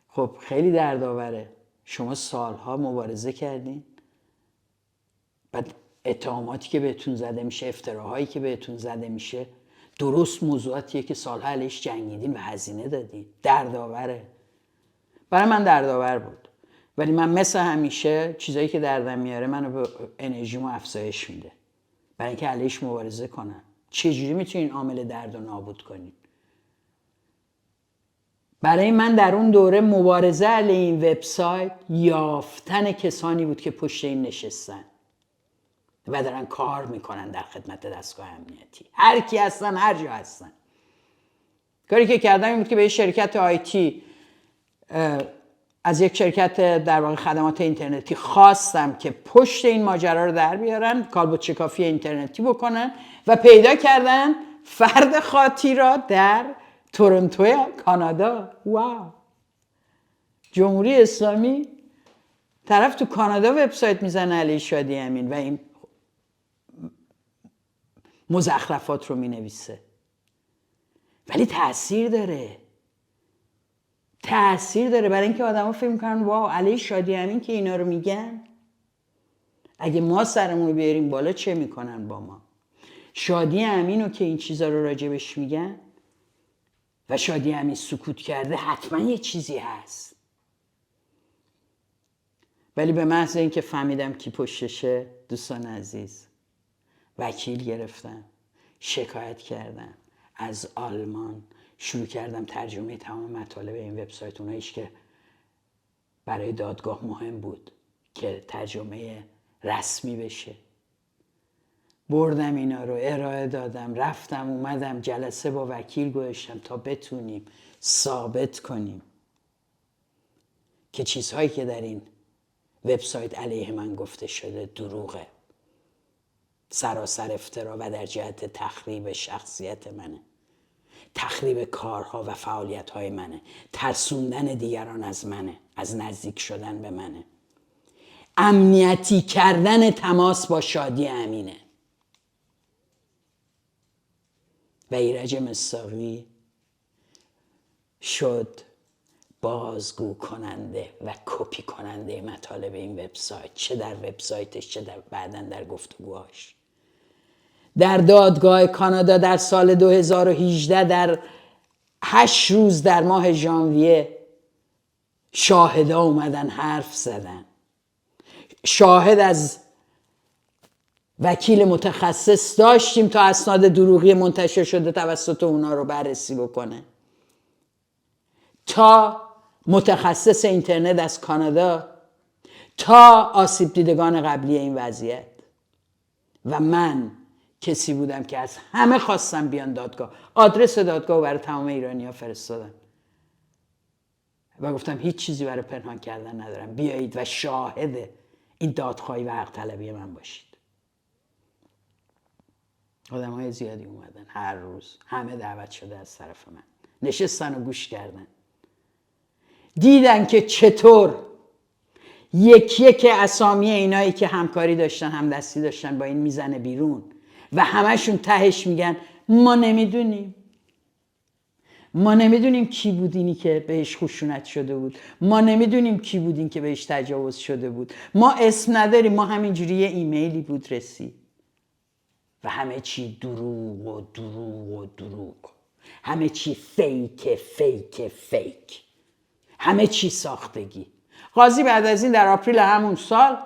خب خیلی دردآوره، شما سالها مبارزه کردین، بعد اتهاماتی که بهتون زده میشه، افتراهایی که بهتون زده میشه، درست موضوعاتیه که سالها علیش جنگیدین و هزینه دادین. دردآوره، برای من دردآور بود، ولی من مثل همیشه چیزایی که دردم میاره منو به انرژیمو افزایش میده برای اینکه علیش مبارزه کنم. چجوری میتونین عامل درد رو نابود کنین؟ برای من در اون دوره مبارزه علیه این وبسایت یافتن کسانی بود که پشت این نشستن و دارن کار میکنن در خدمت دستگاه امنیتی، هر کی هستن، هر جا هستن. کاری که کردم این بود که به شرکت آیتی، از یک شرکت در واقع خدمات اینترنتی خواستم که پشت این ماجرا رو در بیارن، کالبد شکافی اینترنتی بکنن و پیدا کردن فرد خاطی را در تورنتو کانادا. واو، جمهوری اسلامی، طرف تو کانادا وبسایت میزنه علیه شادی امین و این مزخرفات رو مینویسه. ولی تأثیر داره برای اینکه آدما فکر میکنن واو علیه شادی امین که اینا رو میگن اگه ما سرمون رو بیاریم بالا چه میکنن با ما؟ شادی امینو که این چیزا رو راجبش میگن و شادی امین سکوت کرده، حتما یه چیزی هست. ولی به محض اینکه فهمیدم کی پشتشه، دوستان عزیز، وکیل گرفتم، شکایت کردم از آلمان، شروع کردم ترجمه تمام مطالب این وبسایت، اوناییش که برای دادگاه مهم بود که ترجمه رسمی بشه. بردم اینا رو ارائه دادم، رفتم اومدم جلسه با وکیل گذاشتم تا بتونیم ثابت کنیم که چیزهایی که در این وبسایت علیه من گفته شده دروغه، سراسر افترا و در جهت تخریب شخصیت منه، تخریب کارها و فعالیت‌های منه، ترسوندن دیگران از منه، از نزدیک شدن به منه، امنیتی کردن تماس با شادی امینه. و ایرج مصداقی شد بازگو کننده و کپی کننده مطالب این وبسایت، چه در وبسایتش چه بعداً در گفتگوهاش. در دادگاه کانادا در سال 2018 در 8 روز در ماه ژانویه شاهدا اومدن حرف زدن. شاهد از وکیل متخصص داشتیم تا اسناد دروغی منتشر شده توسط اونا رو بررسی بکنه، تا متخصص اینترنت از کانادا، تا آسیب دیدگان قبلی این وضعیت. و من کسی بودم که از همه خواستم بیان دادگاه. آدرس دادگاه رو برای تمام ایرانی‌ها فرستادم و گفتم هیچ چیزی برای پنهان کردن ندارم، بیایید و شاهد این دادخواهی و حق طلبی من باشید. آدم‌های زیادی اومدن هر روز، همه دعوت شده از طرف من، نشستن و گوش کردن، دیدن که چطور یک یک اسامی اینایی که همکاری داشتن، همدستی داشتن با این میزنه بیرون و همشون تهش میگن ما نمیدونیم، ما نمیدونیم کی بود اینی که بهش خشونت شده بود، ما نمیدونیم کی بود این که بهش تجاوز شده بود، ما اسم نداریم، ما همینجوری یه ایمیلی بود رسید. و همه چی دروغ و دروغ و دروغ، همه چی فیک فیک فیک، همه چی ساختگی. قاضی بعد از این در آپریل همون سال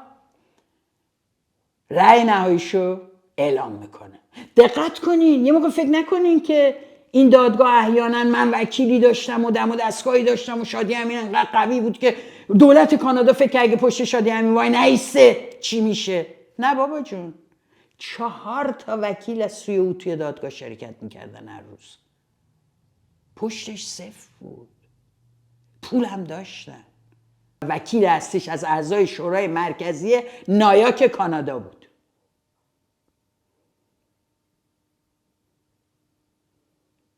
رأی نهاییشو اعلام میکنه. دقت کنین، یه موقع فکر نکنین که این دادگاه احیانا من وکیلی داشتم و دم و دستگاهی داشتم و شادی امین انقدر قوی بود که دولت کانادا فکر کرد اگه پشت شادی امین وای نایسته چی میشه. نه بابا جون، 4 وکیل از سوی او توی دادگاه شرکت میکردن هر روز، پشتش صفر بود، پول هم داشتن. وکیل اصلیش از اعضای شورای مرکزی نایاک کانادا بود.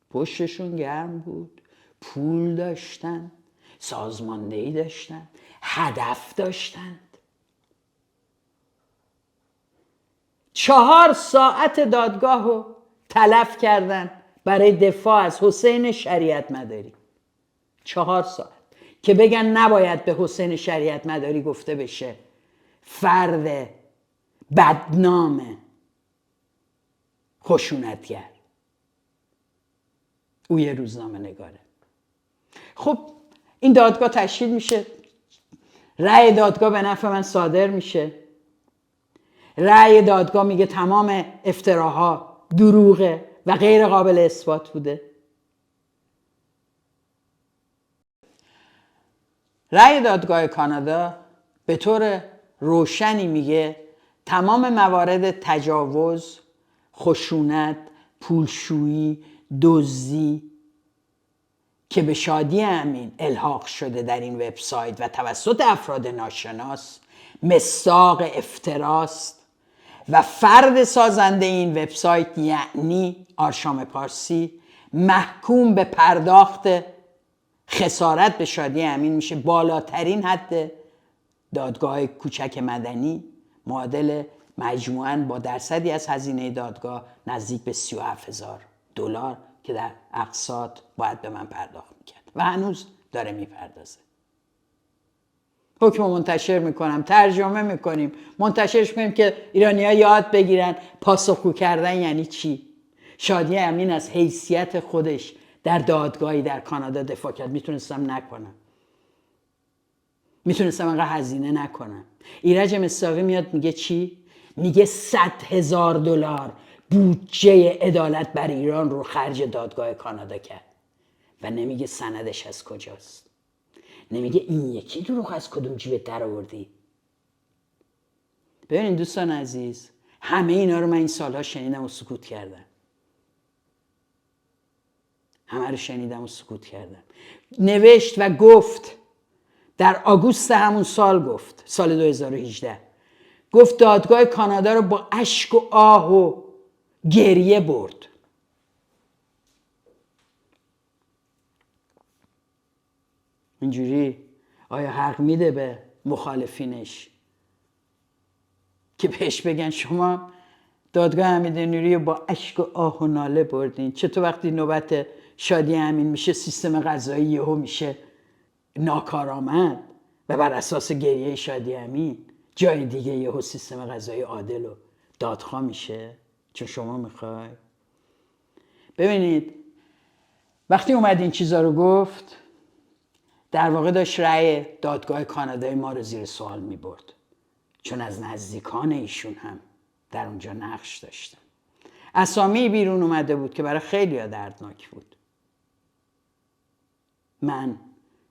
پشتشون گرم بود، پول داشتن، سازماندهی داشتن، هدف داشتند. 4 ساعت دادگاه رو تلف کردن برای دفاع از حسین شریعت مداری. 4 ساعت که بگن نباید به حسین شریعت مداری گفته بشه فرد بدنام خشونتگر، او یه روزنامه نگاره. خب این دادگاه تشکیل میشه، رأی دادگاه به نفع من صادر میشه. رأی دادگاه میگه تمام افتراها دروغه و غیر قابل اثبات بوده. رأی دادگاه کانادا به طور روشنی میگه تمام موارد تجاوز، خشونت، پولشویی، دزدی که به شادی امین الحاق شده در این وبسایت و توسط افراد ناشناس مصداق افتراست و فرد سازنده این وبسایت یعنی آرشام پارسی محکوم به پرداخت خسارت به شادی امین میشه. بالاترین حد دادگاه کوچک مدنی معادل مجموعاً با درصدی از هزینه دادگاه نزدیک به $37,000 که در اقساط باید به من پرداخت میکرد و هنوز داره میپردازه. حکم منتشر میکنم، ترجمه میکنیم، منتشرش کنیم که ایرانی‌ها یاد بگیرن پاسخگو کردن یعنی چی. شادی امین از حیثیت خودش در دادگاهی در کانادا دفاع کرد. میتونستم نکنم، میتونستم انقدر هزینه نکنم. ایرج مصداقی میاد میگه چی؟ میگه $100,000 بودجه عدالت بر ایران رو خرج دادگاه کانادا کرد و نمیگه سندش از کجاست، نمیگه این یکی دروغ از کدوم جیبت در آوردی. ببینید دوستان عزیز، همه اینا رو من این سالها شنیدم و سکوت کردم. همه رو شنیدم و سکوت کردم. نوشت و گفت در آگوست همون سال، گفت سال 2018، گفت دادگاه کانادا رو با اشک و آه و گریه برد. اینجوری آیا حق میده به مخالفینش که بهش بگن شما دادگاه حمیدنوری رو با اشک و آه و ناله بردین؟ چطور وقتی نوبت شادی امین میشه سیستم قضایی یهو میشه ناکارآمد و بر اساس گریه شادی امین جای دیگه یهو سیستم قضایی عادل و دادخواه میشه چون شما میخوای؟ ببینید وقتی اومد این چیزا رو گفت، در واقع داشت رأی دادگاه کانادای ما رو زیر سوال میبرد، چون از نزدیکان ایشون هم در اونجا نقش داشتن. اسامی بیرون اومده بود که برای خیلی ها دردناک بود. من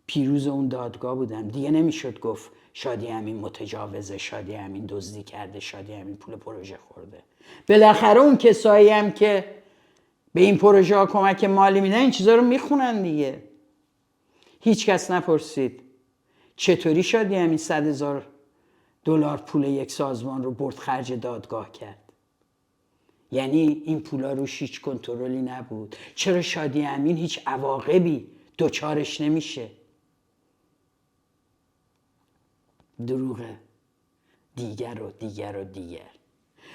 پیروز اون دادگاه بودم. دیگه نمیشد گفت شادی امین متجاوزه، شادی امین دزدی کرده، شادی امین پول پروژه خورده. بالاخره اون کسایی هم که به این پروژه ها کمک مالی میدن این چیزا رو میخونن دیگه. هیچ کس نپرسید چطوری شادی امین $100,000 پول یک سازمان رو برد خرج دادگاه کرد. یعنی این پولا روش هیچ کنترلی نبود. چرا شادی امین هیچ عواقبی دوچارش نمیشه؟ دروغه دیگر و دیگر و دیگر.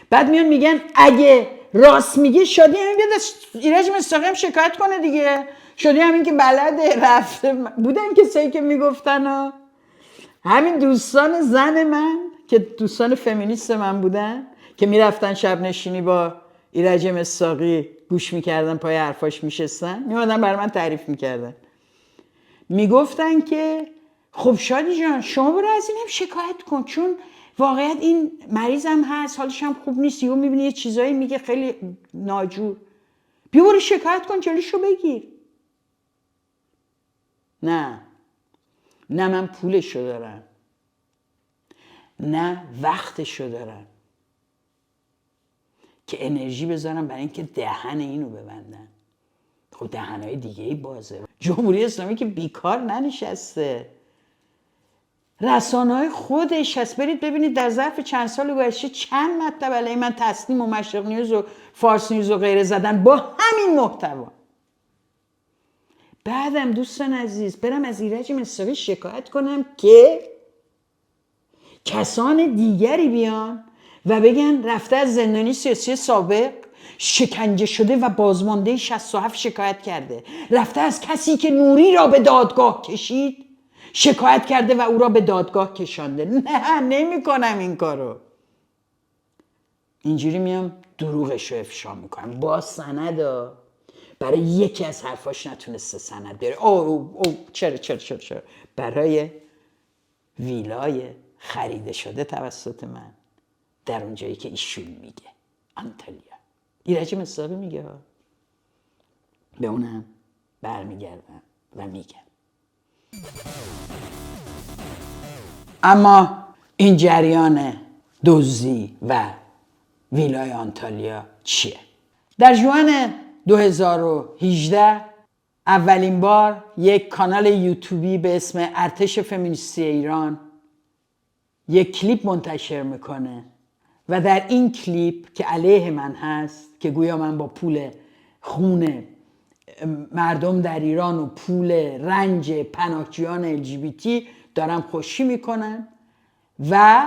بعد میان میگن اگه راست میگه شادی امین بیاد از ایرج مصداقی هم شکایت کنه دیگه. شادی امین که بلده، رفته. بودن کسایی که میگفتن همین دوستان زن من که دوستان فمینیست من بودن که میرفتن شب نشینی با ایرج مصداقی گوش میکردن، پای حرفاش میشستن، میمادن برای من تعریف میکردن، میگفتن که خب شادی جان شما برو از این هم شکایت کن، چون واقعیت این مریض هم هست، حالش هم خوب نیست، یهو میبینی یه چیزایی میگه خیلی ناجور، بیا برو شکایت کن جلوشو بگیر. نه من پولشو دارم، نه وقتشو دارم که انرژی بذارم برای اینکه دهن اینو ببندن. خب دهنهای دیگه ای بازه. جمهوری اسلامی که بیکار ننشسته، رسانه‌های خودش هست. برید ببینید در ظرف چند سال گذشته چند مطلب علیه من تسنیم و مشرق نیوز و فارس نیوز و غیره زدن با همین محتوا. بعدم دوستان عزیز برم از ایرج مصداقی شکایت کنم که کسان دیگری بیان و بگن رفته از زندانی سیاسی سابق شکنجه شده و بازمانده 67 شکایت کرده، رفته از کسی که نوری را به دادگاه کشید شکایت کرده و او را به دادگاه کشانده. نه نمی کنم این کارو. اینجوری میام دروغش رو افشا میکنم با سند. برای یکی از حرفاش نتونسته سند بیاره. چرا برای ویلای خریده شده توسط من در اون جایی که ایشون میگه، آنتالیا. ایرج مصداقی میگه به اونم برمیگردم و میگم. اما این جریان دزدی و ویلای آنتالیا چیه؟ در ژوئن 2018 اولین بار یک کانال یوتیوبی به اسم ارتش فمینیستی ایران یک کلیپ منتشر میکنه و در این کلیپ که علیه من هست که گویا من با پول خون مردم در ایران و پول رنج پناهجویان LGBT دارم خوشی میکنم و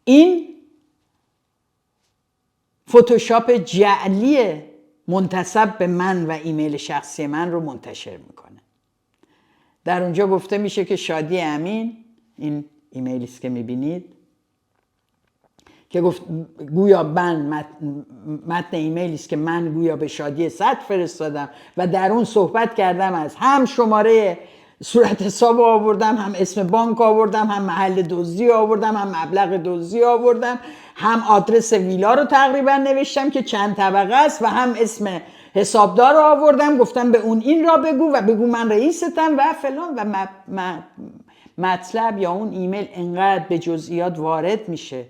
این فتوشاپ جعلی منتسب به من و ایمیل شخصی من رو منتشر میکنه. در اونجا گفته میشه که شادی امین، این ایمیلی است که میبینید که گفت گویا متن ایمیلی است که من گویا به شادی صدر فرستادم و در اون صحبت کردم از هم شماره صورت حساب آوردم، هم اسم بانک آوردم، هم محل دزدی آوردم، هم مبلغ دزدی آوردم، هم آدرس ویلا رو تقریبا نوشتم که چند طبقه است و هم اسم حسابدار رو آوردم، گفتم به اون این را بگو و بگو من رئیستم و فلان و مطلب یا اون ایمیل انقدر به جزئیات وارد میشه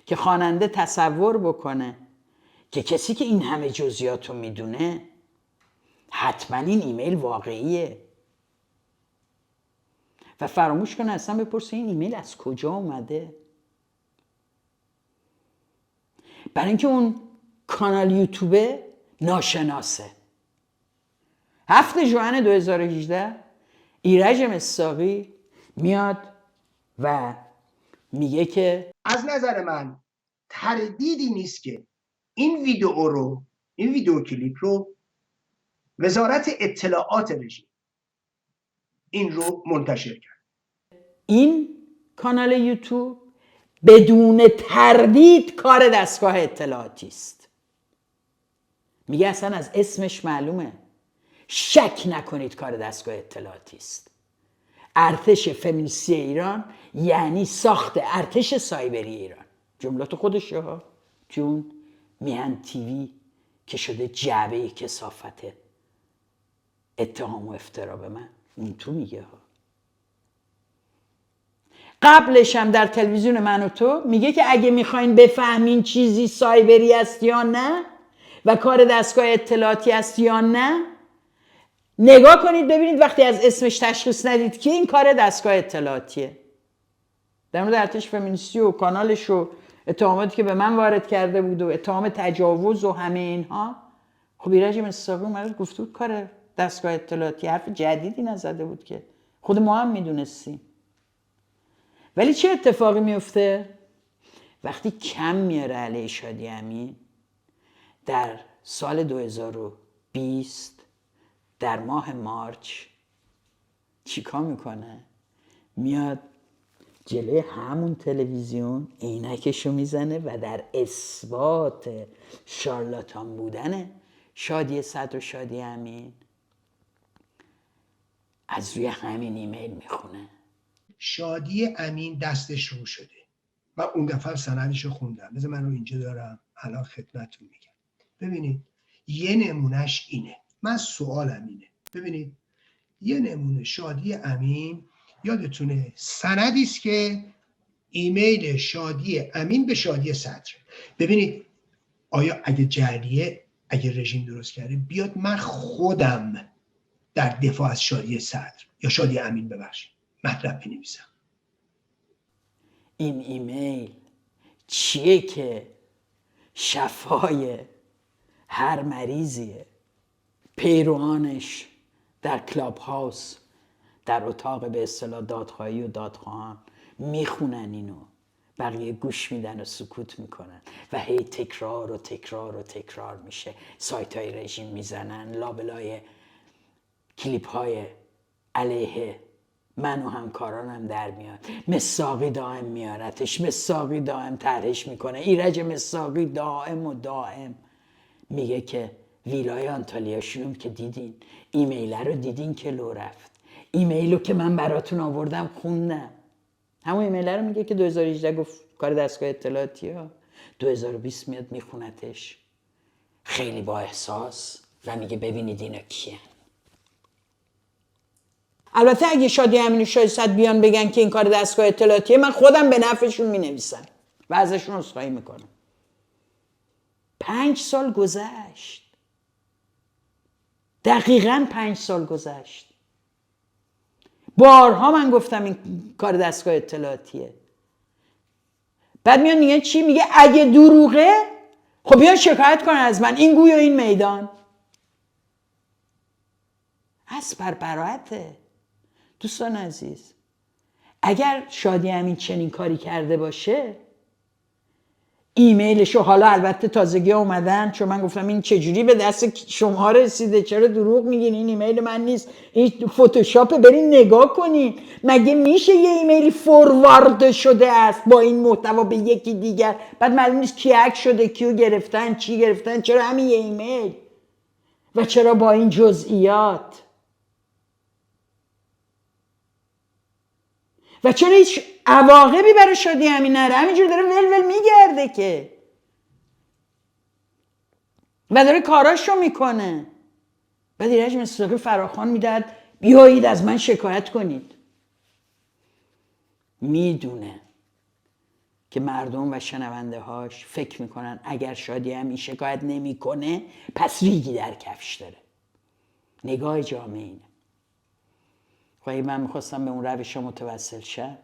که خواننده تصور بکنه که کسی که این همه جزئیات رو میدونه حتما این ایمیل واقعیه و فراموش کنه اصلا بپرسه این ایمیل از کجا اومده. برای اینکه اون کانال یوتیوب ناشناسه. 7 ژوئن 2018 ایرج مصداقی میاد و میگه که از نظر من تردیدی نیست که این ویدیو کلیپ رو وزارت اطلاعات رژیم این رو منتشر کرد. این کانال یوتیوب بدون تردید کار دستگاه اطلاعاتی است. میگه اصلا از اسمش معلومه، شک نکنید کار دستگاه اطلاعاتی است. ارتش فمینیستی ایران یعنی ساخت ارتش سایبری ایران. جملات خودشه ها، چون میهن تیوی که شده جعبه کثافت اتهام و افترا به من اون تو میگه ها. قبلش هم در تلویزیون من و تو میگه که اگه میخواین بفهمین چیزی سایبری است یا نه و کار دستگاه اطلاعاتی است یا نه، نگاه کنید ببینید وقتی از اسمش تشخیص ندید که این کار دستگاه اطلاعاتیه. در مورد ارتش فمینیستی و کانالش و اتهاماتی که به من وارد کرده بود و اتهام تجاوز و همه اینها، خب ایرج مصداقی اومد گفت بود کار دستگاه اطلاعاتی، حرف جدیدی نزده بود که خود ما هم میدونستیم. ولی چه اتفاقی میفته؟ وقتی کم میاره علیه شادی امین در سال 2020 در ماه مارچ چیکار میکنه؟ میاد جلوی همون تلویزیون عینکشو میزنه و در اثبات شارلاتان بودن شادی صدر و شادی امین از روی همین ایمیل میخونه. شادی امین دستش رو شده و اون دفعه سندش رو خوندم. بذار من رو اینجا دارم الان خدمتتون میگم. ببینید یه نمونهش اینه. من سوالم اینه. ببینید یه نمونه شادی امین، یادتونه سندی است که ایمیل شادی امین به شادی صدر. ببینید آیا اگه رژیم درست کرده بیاد من خودم در دفاع از شادی صدر یا شادی امین ببخشید مطلب بنویسم. این ایمیل چیه که شفای هر مریضیه. پیروانش در کلاب هاوس در اتاق به اصطلاح دادخواهی و دادخواهان میخونن اینو، بقیه گوش میدن و سکوت میکنن و هی تکرار و تکرار و تکرار میشه. سایت های رژیم میزنن لابلای کلیپ های علیه من و همکارانم در میاد. مصداقی دائم میارتش، مصداقی دائم طرحش میکنه. ایرج مصداقی دائم میگه که ویلای آنتالیا شوم که دیدین، ایمیل رو دیدین که لو رفت، ایمیل رو که من براتون آوردم خوندم. همون ایمیل رو میگه که 2018 گفت کار دستگاه اطلاعاتی ها، 2020 میاد میخونتش خیلی با احساس و میگه ببینید اینا کیه. البته اگه شادی امین و شادی صدر بیان بگن که این کار دستگاه اطلاعاتیه، من خودم به نفعشون مینویسم و ازشون عذرخواهی میکنم. 5 سال گذشت، دقیقاً 5 سال گذشت. بارها من گفتم این کار دستگاه اطلاعاتیه. بعد میان میگن چی؟ میگه اگه دروغه خب بیان شکایت کنن از من، این گوی و این میدان. از بر براعته. دوستان عزیز، اگر شادی امین چنین کاری کرده باشه، ایمیلشو حالا البته تازگی اومدن، چون من گفتم این چجوری به دست شما رسیده، چرا دروغ میگین، این ایمیل من نیست، این فتوشاپ، برین نگاه کنین. مگه میشه یه ایمیلی فوروارد شده است با این محتوا به یکی دیگر، بعد معلوم نیست کی هک شده، کیو گرفتن، چی گرفتن، چرا همین یه ایمیل و چرا با این جزئیات و چرا هیچ عواقبی برای شادی امین نره، همینجور داره ول میگرده که و داره کاراشو میکنه. بعد ایرج مصداقی فراخوان میداد بیایید از من شکایت کنید. میدونه که مردم و شنونده هاش فکر میکنن اگر شادی امین شکایت نمیکنه پس ریگی در کفش داره. نگاه جامعه اینه. خواهی من میخواستم به اون روش متوسل شم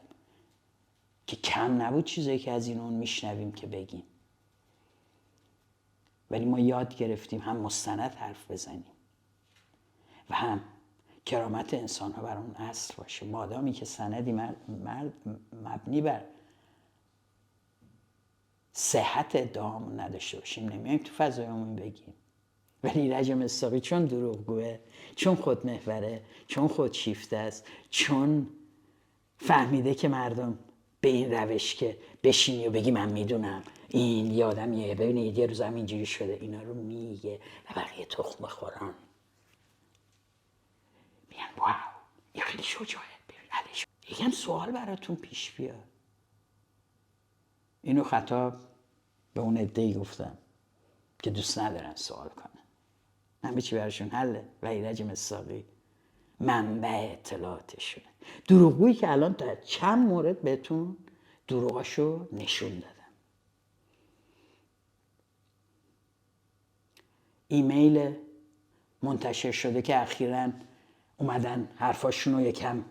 که کم نبود چیزایی که از این اون میشنویم که بگیم، ولی ما یاد گرفتیم هم مستند حرف بزنیم و هم کرامت انسان ها بر اون اصل باشه. مادامی که سندی مبنی بر صحت ادعامون نداشته باشیم نمیایم تو فضای عمومی بگیم. ولی ایرج مصداقی چون دروغگوه، چون خودمحوره، چون خودشیفته است، چون فهمیده که مردم به این روش که بشینی و بگی من میدونم این یه آدمیه، ببینید یه روز هم اینجوری شده، اینا رو میگه و بقیه تخم خوران میگن واو این خیلی شجاعه، ببین یکم سوال براتون پیش بیاد. اینو خطاب به اون عده‌ای گفتم که دوست ندارن سوال کنن، همه چی براشون حله و ایرج مصداقی منبع اطلاعاتشونه. دروغگویی که الان تا چند مورد بهتون دروغاشو نشون دادم. ایمیل منتشر شده که اخیراً اومدن حرفاشون رو یکم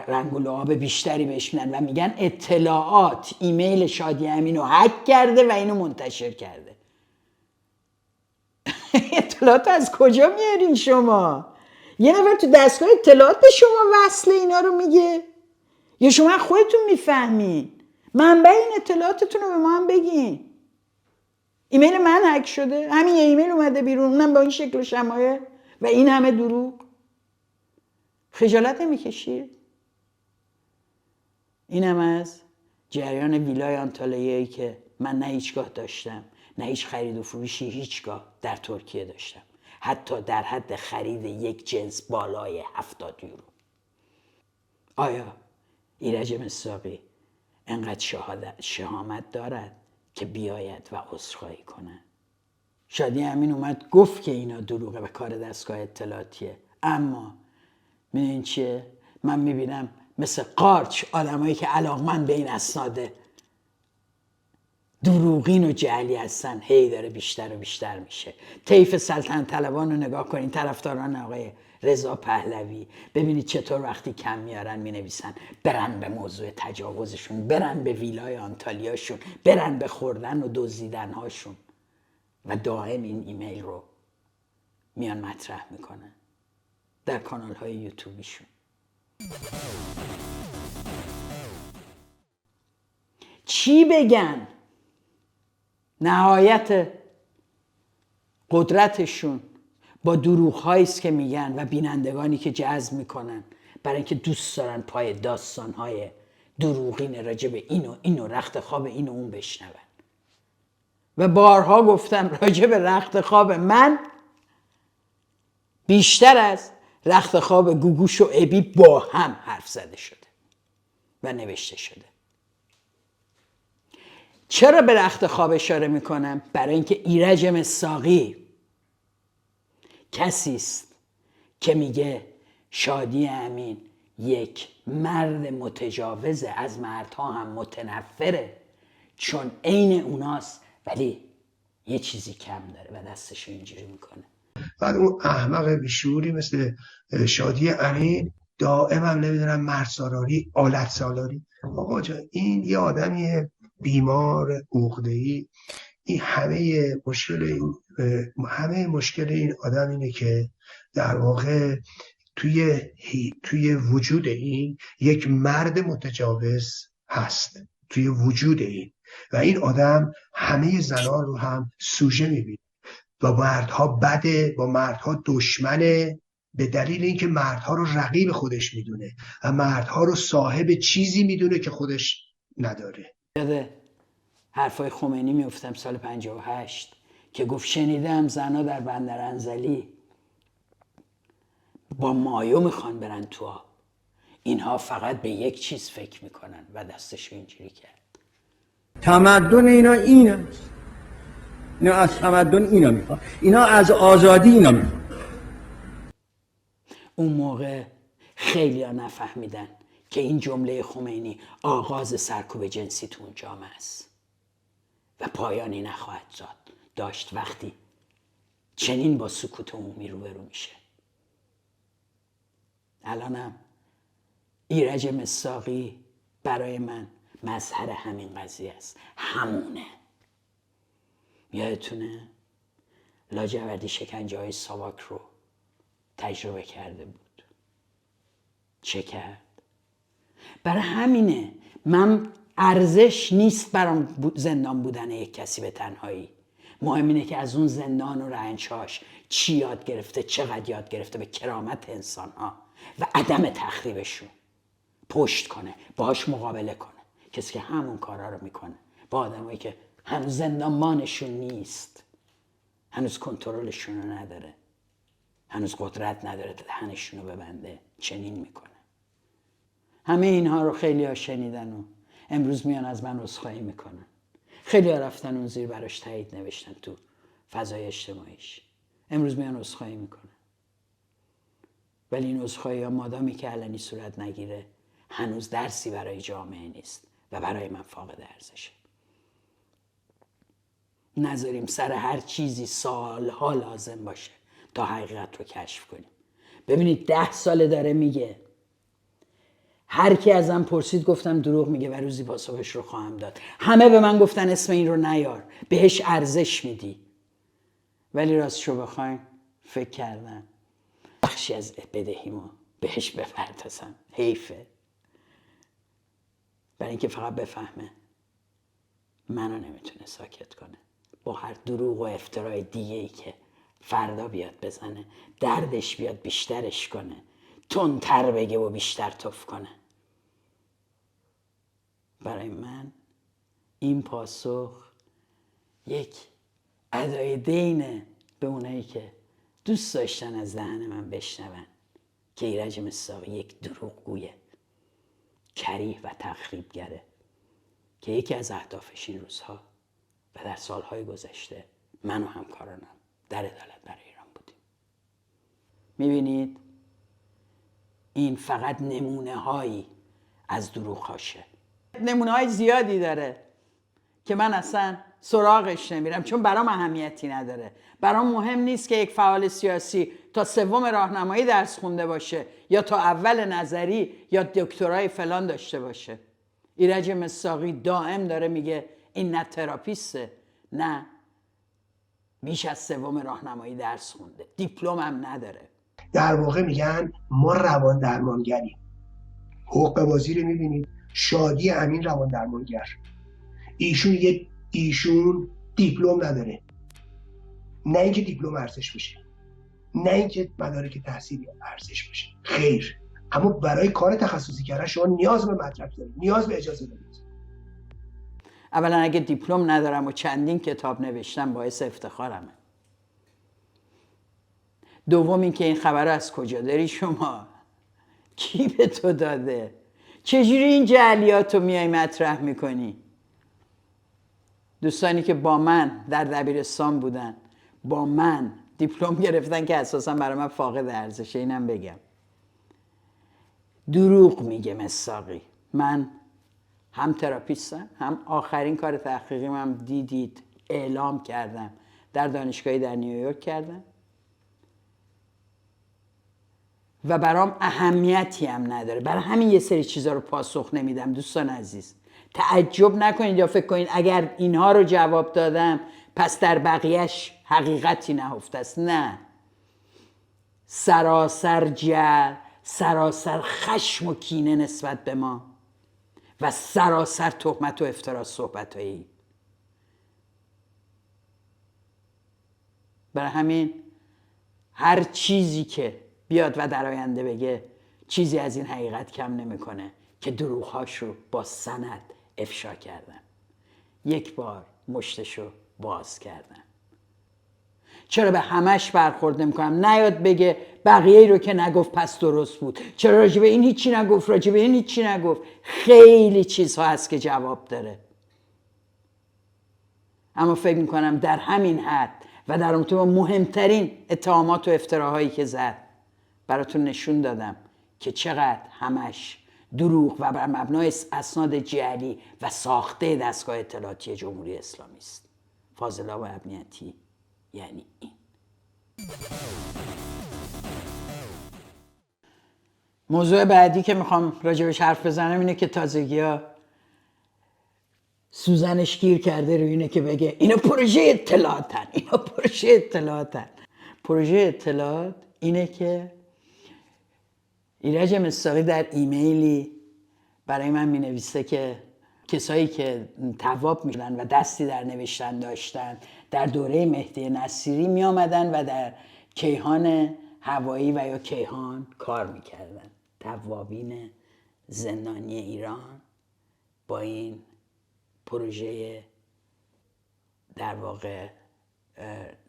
رنگ و لعاب بیشتری بهش میدن و میگن اطلاعات ایمیل شادی امین رو هک کرده و اینو منتشر کرده. اطلاعات از کجا میارین شما؟ یه نفر تو دستگاه اطلاعات به شما وصل اینا رو میگه یا شما خودتون میفهمین؟ منبع این اطلاعاتتون رو به ما هم بگین. ایمیل من هک شده، همین یه ایمیل اومده بیرون، اونم با این شکل و شمایل و این همه دروغ. خجالت نمیکشید؟ اینم از جریان ویلای آنتالیایی که من نه هیچگاه داشتم، نه هیچ خرید و فروشی هیچگاه در ترکیه داشتم، حتی در حد خرید یک جنس بالای 70 یورو. آیا ایرج مصداقی انقدر شهامت دارد که بیاید و عذرخواهی کنه؟ شادی امین اومد گفت که اینا دروغه و کار دستگاه اطلاعاتیه، اما میدونین چیه؟ من میبینم مثل قارچ آدمایی که علاقمند به این اسناده دروغین و جعلی هستن هی داره بیشتر و بیشتر میشه. طیف سلطنت طلبان رو نگاه کنین، طرفداران آقای رضا پهلوی، ببینید چطور وقتی کم میارن مینویسن برن به موضوع تجاوزشون، برن به ویلای آنتالیاشون، برن به خوردن و دزدیدن هاشون و دائم این ایمیل رو میان مطرح میکنن در کانال های یوتیوبیشون. چی بگن؟ نهایت قدرتشون با دروغ‌هایی است که میگن و بینندگانی که جذب میکنن برای اینکه دوست دارن پای داستان‌های دروغین راجع به این و رخت خواب این و اون بشنون. و بارها گفتم راجع به رخت خواب من بیشتر از رخت خواب گوگوش و ابی با هم حرف زده شده و نوشته شده. چرا به رخت خواب اشاره میکنم؟ برای اینکه ایرج مصداقی کسی است که میگه شادی امین یک مرد متجاوزه، از مردها هم متنفره، چون عین اوناست ولی یه چیزی کم داره و دستشو اینجوری میکنه. بعد اون احمق بیشوری مثل شادی امین دائما نمیدونم مرد سالاری، آلت سالاری. آقا جان این یه آدمی بیمار عقده‌ای. این همه مشکل این آدم اینه که در واقع توی وجود این یک مرد متجاوز هست، توی وجود این. و این آدم همه زنان رو هم سوژه میبینه. با مردها بده، با مردها دشمنه، به دلیل اینکه مردها رو رقیب خودش میدونه و مردها رو صاحب چیزی میدونه که خودش نداره. یاد حرفای خمینی میفتم سال 58 که گفت شنیدم زنها در بندر انزلی با مایو میخوان برن تو آب، اینها فقط به یک چیز فکر میکنن و دستشو اینجوری کرد. تمدن اینا از تمدن اینا میخوان، اینا از آزادی اینا میخوان. اون موقع خیلی ها نفهمیدن که این جمله خمینی آغاز سرکوب جنسی تو اون جامعه است و پایانی نخواهد داشت وقتی چنین با سکوت عمومی روبرو میشه. الانم ایرج مصداقی برای من مظهر همین قضیه است. همونه. یادتونه لاجوردی شکنجه های ساواک رو تجربه کرده بود. چه کرد؟ برای همینه من ارزش نیست برام زندان بودن یک کسی به تنهایی. مهم اینه که از اون زندان و رنجهاش چی یاد گرفته، چقدر یاد گرفته به کرامت انسانها و عدم تخریبشون پشت کنه، باهاش مقابله کنه. کسی که همون کارا رو میکنه با آدمایی که هنوز زندانبانشون نیست، هنوز کنترلشون رو نداره، هنوز قدرت نداره دهنشون رو ببنده، چنین میکنه. همه اینها رو خیلی ها شنیدن و امروز میان از من عذرخواهی میکنن. خیلی ها رفتن اون زیر براش تایید نوشتن تو فضای اجتماعیش، امروز میان عذرخواهی میکنن. ولی این عذرخواهی ها مادامی که علنی صورت نگیره هنوز درسی برای جامعه نیست و برای من فاقد ارزشه. نذاریم سر هر چیزی سالها لازم باشه تا حقیقت رو کشف کنیم. ببینید 10 ساله داره میگه، هر کی ازم پرسید گفتم دروغ میگه و روزی پاسخش رو خواهم داد. همه به من گفتن اسم این رو نیار، بهش ارزش میدی. ولی راستشو بخواین فکر کردم بخشی از بدهیمو بهش بپردازم. حیفه. برای اینکه فقط بفهمه منو نمیتونه ساکت کنه با هر دروغ و افترای دیگه‌ای که فردا بیاد بزنه، دردش بیاد بیشترش کنه، تندتر بگه و بیشتر تف کنه. برای من این پاسخ یک ادای دینه به اونایی که دوست داشتن از دهن من بشنون که ایرج مصداقی یک دروغگویه، کریه و تخریبگره که یکی از اهدافش این روزها و در سالهای گذشته من و همکارانم در عدالت برای ایران بودیم. میبینید این فقط نمونه هایی از دروغ‌هاشه. نمونه های زیادی داره که من اصلا سراغش نمیرم چون برام اهمیتی نداره. برام مهم نیست که یک فعال سیاسی تا 3 راهنمایی درس خونده باشه یا تا اول نظری یا دکترای فلان داشته باشه. ایرج مصداقی دائم داره میگه این نه تراپیسته، نه بیش از 3 راهنمایی درس خونده، دیپلم هم نداره. در واقع میگن ما روان درمانگریم. حقوق بازی رو میبینید، شادی امین روان درمانگر، ایشون دیپلم نداره. نه اینکه دیپلم ارزش بشه، نه اینکه مدارک تحصیلی ارزش بشه، خیر، اما برای کار تخصصی کردن شما نیاز به مدرک دارید، نیاز به اجازه دارید. اولا اگه دیپلم ندارم و چندین کتاب نوشتم باعث افتخارمه. دوم اینکه این خبر از کجا داری شما؟ کی به تو داده؟ چجوری این جعلیات رو میای مطرح میکنی؟ دوستانی که با من در دبیرستان بودن با من دیپلم گرفتن که اساسا برای من فاقد ارزشه. اینم بگم دروغ میگه مصداقی. من هم تراپیستم، هم آخرین کار تحقیقیم هم دیدید اعلام کردم در دانشگاهی در نیویورک کردم و برام اهمیتی هم نداره. برای همین یه سری چیزا رو پاسخ نمیدم. دوستان عزیز تعجب نکنید یا فکر کنید اگر اینها رو جواب دادم پس در بقیهش حقیقتی نهفته است. نه، سراسر جهل، سراسر خشم و کینه نسبت به ما و سراسر تهمت و افترا صحبتایی. برای همین هر چیزی که بیاد و در آینده بگه چیزی از این حقیقت کم نمیکنه که دروغهاش رو با سند افشا کردن، یک بار مشتشو باز کردن. چرا به همش برخورد نمیکنم؟ نیاد بگه بقیه رو که نگفت پس درست بود، چرا راجب این هیچی نگفت، راجب این هیچی نگفت. خیلی چیزها هست که جواب داره، اما فکر میکنم در همین حد و در رابطه با مهمترین اتهامات و افتراهایی که زد براتون نشون دادم که چقدر همش دروغ و بر مبنای اسناد جعلی و ساخته دستگاه اطلاعاتی جمهوری اسلامی است. فاضلاب امنیتی یعنی این. موضوع بعدی که میخوام راجبش حرف بزنم اینه که تازگی‌ها سوزنش گیر کرده رو اینه که بگه اینا پروژه اطلاعاتن، اینا پروژه اطلاعاتن. پروژه اطلاعات اینه که ایرج مصداقی در ایمیلی برای من مینویسه که کسایی که تواب میشدن و دستی در نوشتن داشتن در دوره مهدی نصیری می آمدن و در کیهان هوایی و یا کیهان کار میکردن. توابین زندانی ایران با این پروژه در واقع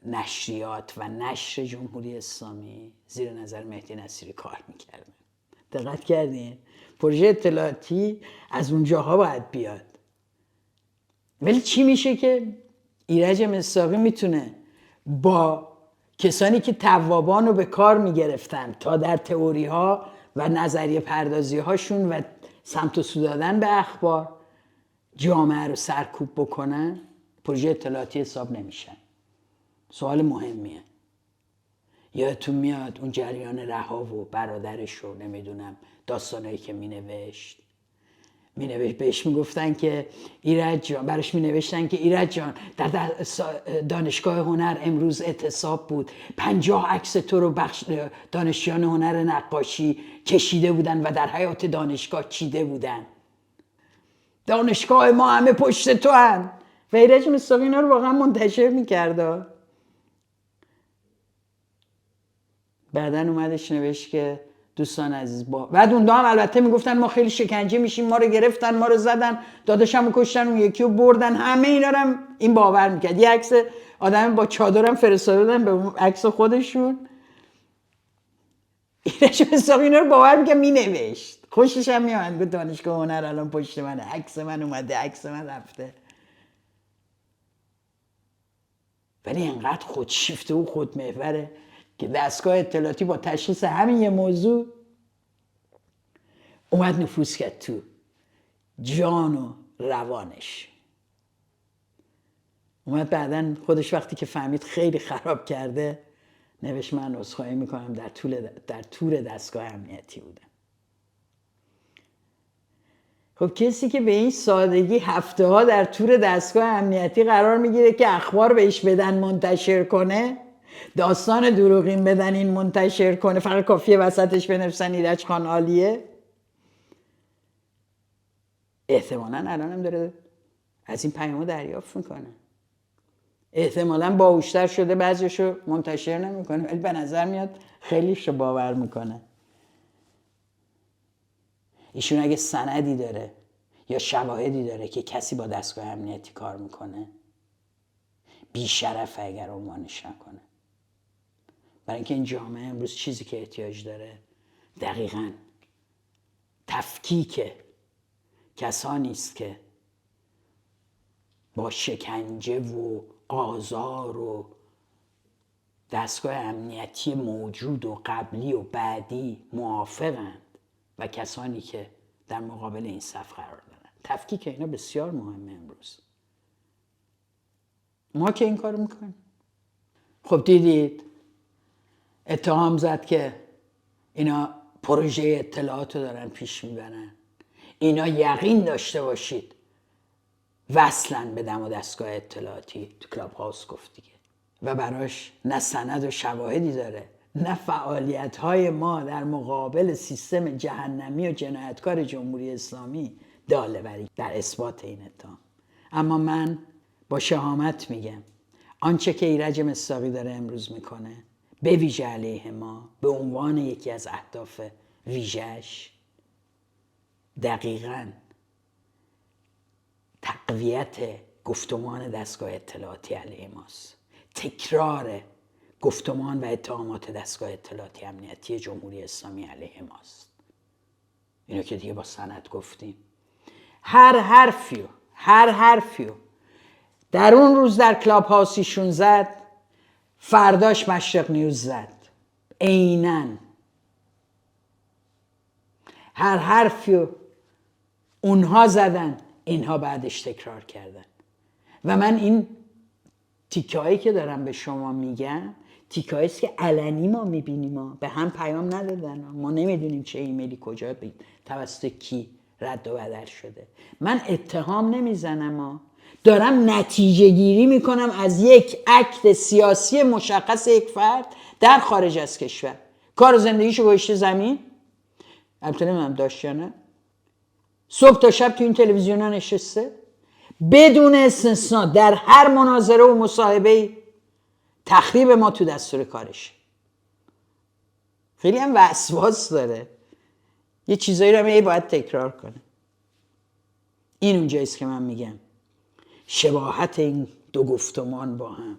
نشریات و نشر جمهوری اسلامی زیر نظر مهدی نصیری کار میکردن. دقت کردین؟ پروژه اطلاعاتی از اونجاها باید بیاد. ولی چی میشه که ایرج مصداقی میتونه با کسانی که توابان رو به کار میگرفتن تا در تئوری ها و نظریه پردازی هاشون و سمت و سو دادن به اخبار جامعه رو سرکوب بکنن، پروژه اطلاعاتی حساب نمیشن. سوال مهمیه. یادتون میاد اون جریان رها و برادرش رو نمیدونم داستانایی که مینوشت بهش میگفتن که ایرج جان، براش مینوشتن که ایرج جان در دانشگاه هنر امروز اعتصاب بود، 50 عکس تو رو دانشجویان هنر نقاشی کشیده بودن و در حیاط دانشگاه چیده بودن. دانشگاه ما همه پشت تو هم. و ایرج مصداقی اینا رو واقعا منتشر میکرد. بعدن اومدش نوشت که دوستان عزیز بعد اون هم البته میگفتن ما خیلی شکنجه میشیم، ما رو گرفتن، ما رو زدن، داداشم رو کشتن، اون یکی رو بردن. همه اینا رو هم این باور میکرد. یه عکس آدم با چادرم فرستادن به اون عکس خودشون. ایرج مصداقی اینا رو باور میکرد، مینوشت. خوشش هم میاد که دانشگاه هنر الان پشت منه، عکس من اومده، عکس من رفته. ولی اینقدر خودشیفته و خودمحوره که دستگاه اطلاعاتی با تشخیص همین یه موضوع اومد نفوذ کرد تو جان و روانش. اومد بعدن خودش وقتی که فهمید خیلی خراب کرده نوشت من عذرخواهی میکنم، در تور دستگاه امنیتی بودم. خب کسی که به این سادگی هفته ها در تور دستگاه امنیتی قرار میگیره که اخبار بهش بدن منتشر کنه، داستان دروغین بدن این منتشر کنه، فقط کافیه وسطش بنویسن ایرج خان عالیه، احتمالاً الان هم داره از این پیامو دریافت میکنه. احتمالاً باهوشتر شده، بعضیشو منتشر نمیکنه ولی به نظر میاد خیلیش رو باور میکنه. ایشون اگه سندی داره یا شواهدی داره که کسی با دستگاه امنیتی کار میکنه، بی‌شرفه اگر عنوانش نکنه. برای اینکه این جامعه امروز چیزی که احتیاج داره دقیقاً تفکیک کسانی است که با شکنجه و آزار و دستگاه امنیتی موجود و قبلی و بعدی موافقند و کسانی که در مقابل این صف قرار دارن. تفکیک اینا بسیار مهمه امروز. ما که این کارو میکنیم. خب دیدید اتهام زد که اینا پروژه اطلاعات رو دارن پیش میبرن. اینا یقین داشته باشید وصلن به دم و دستگاه اطلاعاتی. تو کلاب هاوس گفت دیگه. و براش نه سند و شواهدی داره، نه فعالیت‌های ما در مقابل سیستم جهنمی و جنایتکار جمهوری اسلامی داله بری در اثبات این اتهام. اما من با شهامت میگم آنچه که ایرج مصداقی داره امروز میکنه به ویژه علیه ما به عنوان یکی از اهداف ویژه‌اش دقیقاً تقویت گفتمان دستگاه اطلاعاتی علیه ماست، تکرار گفتمان و اتهامات دستگاه اطلاعاتی امنیتی جمهوری اسلامی علیه ماست. اینو که دیگه با سند گفتیم. هر حرفیو در اون روز در کلاب هاوسیشون زد، فرداش مشرق نیوز زد. عیناً هر حرفیو اونها زدن، اینها بعدش تکرار کردن. و من این تیکه‌هایی که دارم به شما میگم تیکه‌هایی است که علنی ما میبینیم، ما به هم پیام ندادن، ما نمیدونیم چه ایمیلی کجا توسط کی رد و بدل شده. من اتهام نمیزنم، دارم نتیجه گیری میکنم از یک اکت سیاسی مشخص یک فرد در خارج از کشور. کار و زندگیشو گذاشته زمین، البته نمیدونم داشت یا نه، صبح تا شب تو این تلویزیون ها نشسته، بدون استثنا در هر مناظره و مصاحبه تخریب ما تو دستور کارش. خیلی هم وسواس داره، یه چیزایی رو هم باید تکرار کنه. این اونجاییست که من میگم شباهت این دو گفتمان با هم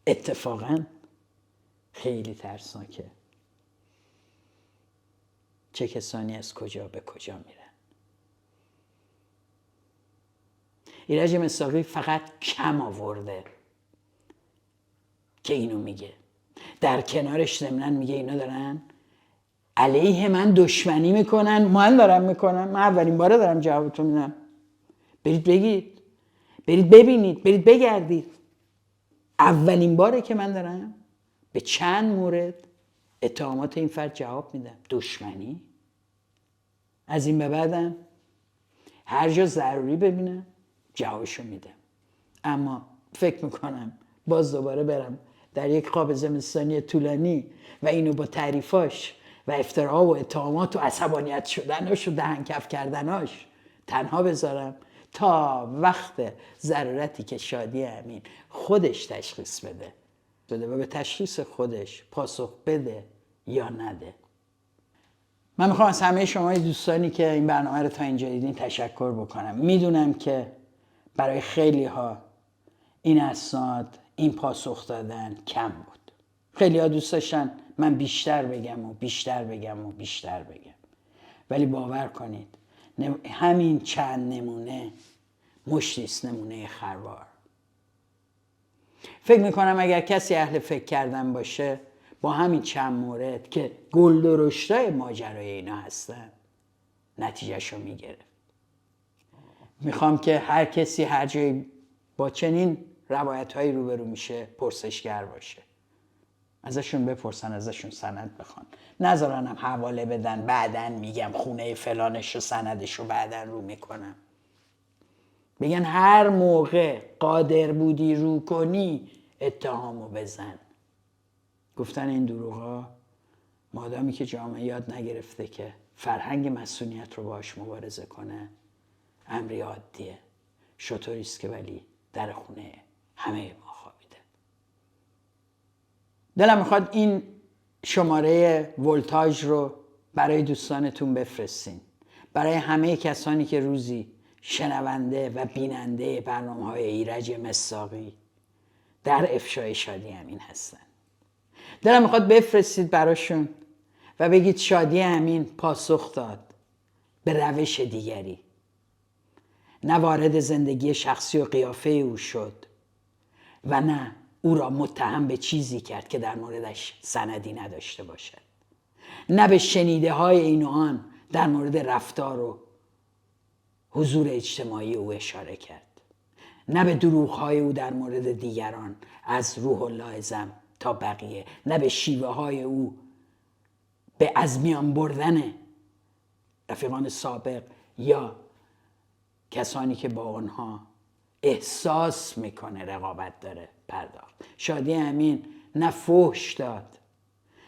اتفاقا خیلی ترسناکه. چه کسانی از کجا به کجا میرن. ایرج مصداقی فقط کم آورده که اینو میگه، در کنارش ضمناً میگه اینا دارن علیه من دشمنی میکنن. من دارم میکنم، من اولین باره دارم جوابتون میدم. برید بگید، برید ببینید، برید بگردید. اولین باره که من دارم به چند مورد اتهامات این فرد جواب میدم. دشمنی؟ از این به بعدم هر جا ضروری ببینم جوابشو میدم. اما فکر میکنم باز دوباره برم در یک خواب زمستانی طولانی و اینو با تعریفاش و افتراها و اتهامات و عصبانیت شدناش و دهنکف کردناش تنها بذارم تا وقت ضرورتی که شادی امین خودش تشخیص بده و به تشخیص خودش پاسخ بده یا نده. من میخوام از همه شما دوستانی که این برنامه رو تا اینجا دیدین تشکر بکنم. میدونم که برای خیلی ها این اسناد، این پاسخ دادن کم بود. خیلی ها دوست داشتن من بیشتر بگم و بیشتر بگم و بیشتر بگم. ولی باور کنید همین چند نمونه مشتیست نمونه خروار. فکر میکنم اگر کسی اهل فکر کردن باشه با همین چند مورد که گل درشتای ماجرای اینا هستن نتیجهشو میگرفت. میخوام که هر کسی هر جایی با چنین روایت هایی روبرو میشه پرسشگر باشه، ازشون بپرسن، ازشون سند بخوان، نذارن هم حواله بدن بعدن میگم خونه فلانش و سندش رو بعدن رو میکنم. بگن هر موقع قادر بودی رو کنی اتهامو بزن. گفتن این دروغا مادامی که جامعه یاد نگرفته که فرهنگ مسئولیت رو باهاش مبارزه کنه امری عادیه. شطوریست که ولی در خونه همه ما خوابیده. دلم میخواد این شماره ولتاژ رو برای دوستانتون بفرستین، برای همه کسانی که روزی شنونده و بیننده برنامه‌های ایرج مصداقی در افشای شادی امین هستن. دلم میخواد بفرستید براشون و بگید شادی امین پاسخ داد به روش دیگری، نه وارد زندگی شخصی و قیافه او شد و نه او را متهم به چیزی کرد که در موردش سندی نداشته باشد، نه به شنیده های این و آن در مورد رفتار و حضور اجتماعی او اشاره کرد، نه به دروغ های او در مورد دیگران از روح الله اعظم تا بقیه، نه به شیوه های او به از میان بردن رفیقان سابق یا کسانی که با آنها احساس میکنه رقابت داره پرداخت. شادی امین نه فحش داد،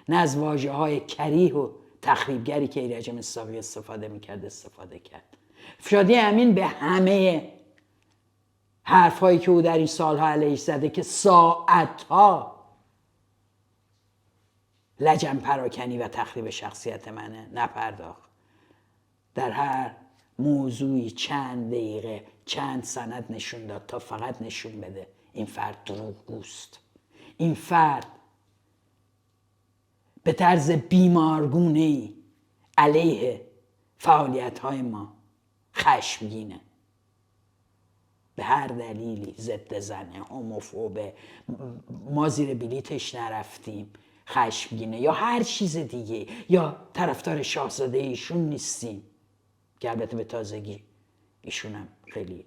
نه از واژه‌های کریه و تخریبگری که ایرج مصداقی استفاده میکرد استفاده کرد. شادی امین به همه حرفهایی که او در این سالها علیه زده که ساعتها لجن پراکنی و تخریب شخصیت منه نپرداخت. در هر موضوعی چند دقیقه چند سند نشون داد تا فقط نشون بده این فرد دروغگوست. این فرد به طرز بیمارگونه‌ای علیه فعالیت‌های ما خشمگینه، به هر دلیلی ضد زنه، هوموفوبه، ما زیر بلیتش نرفتیم، خشمگینه یا هر چیز دیگه، یا طرفدار شاهزاده ایشون نیستیم که البته به تازگی ایشونم خیلی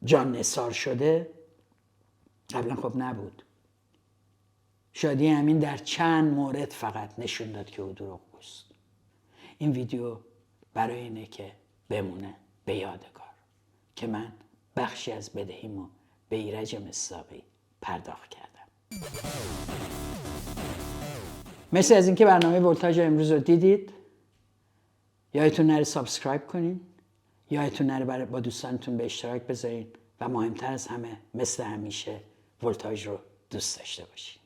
جان نثار شده، قبلا خب نبود. شادی امین در چند مورد فقط نشون داد که او دروغگوست. این ویدیو برای اینه که بمونه به یادگار که من بخشی از بدهیمو به ایرج مصداقی پرداخت کردم. مرسی از اینکه برنامه ولتاژ امروز رو دیدید. یادتون نره سابسکرایب کنین، یادتون نره با دوستانتون به اشتراک بذارین و مهمتر از همه مثل همیشه ولتاژ رو دوست داشته باشین.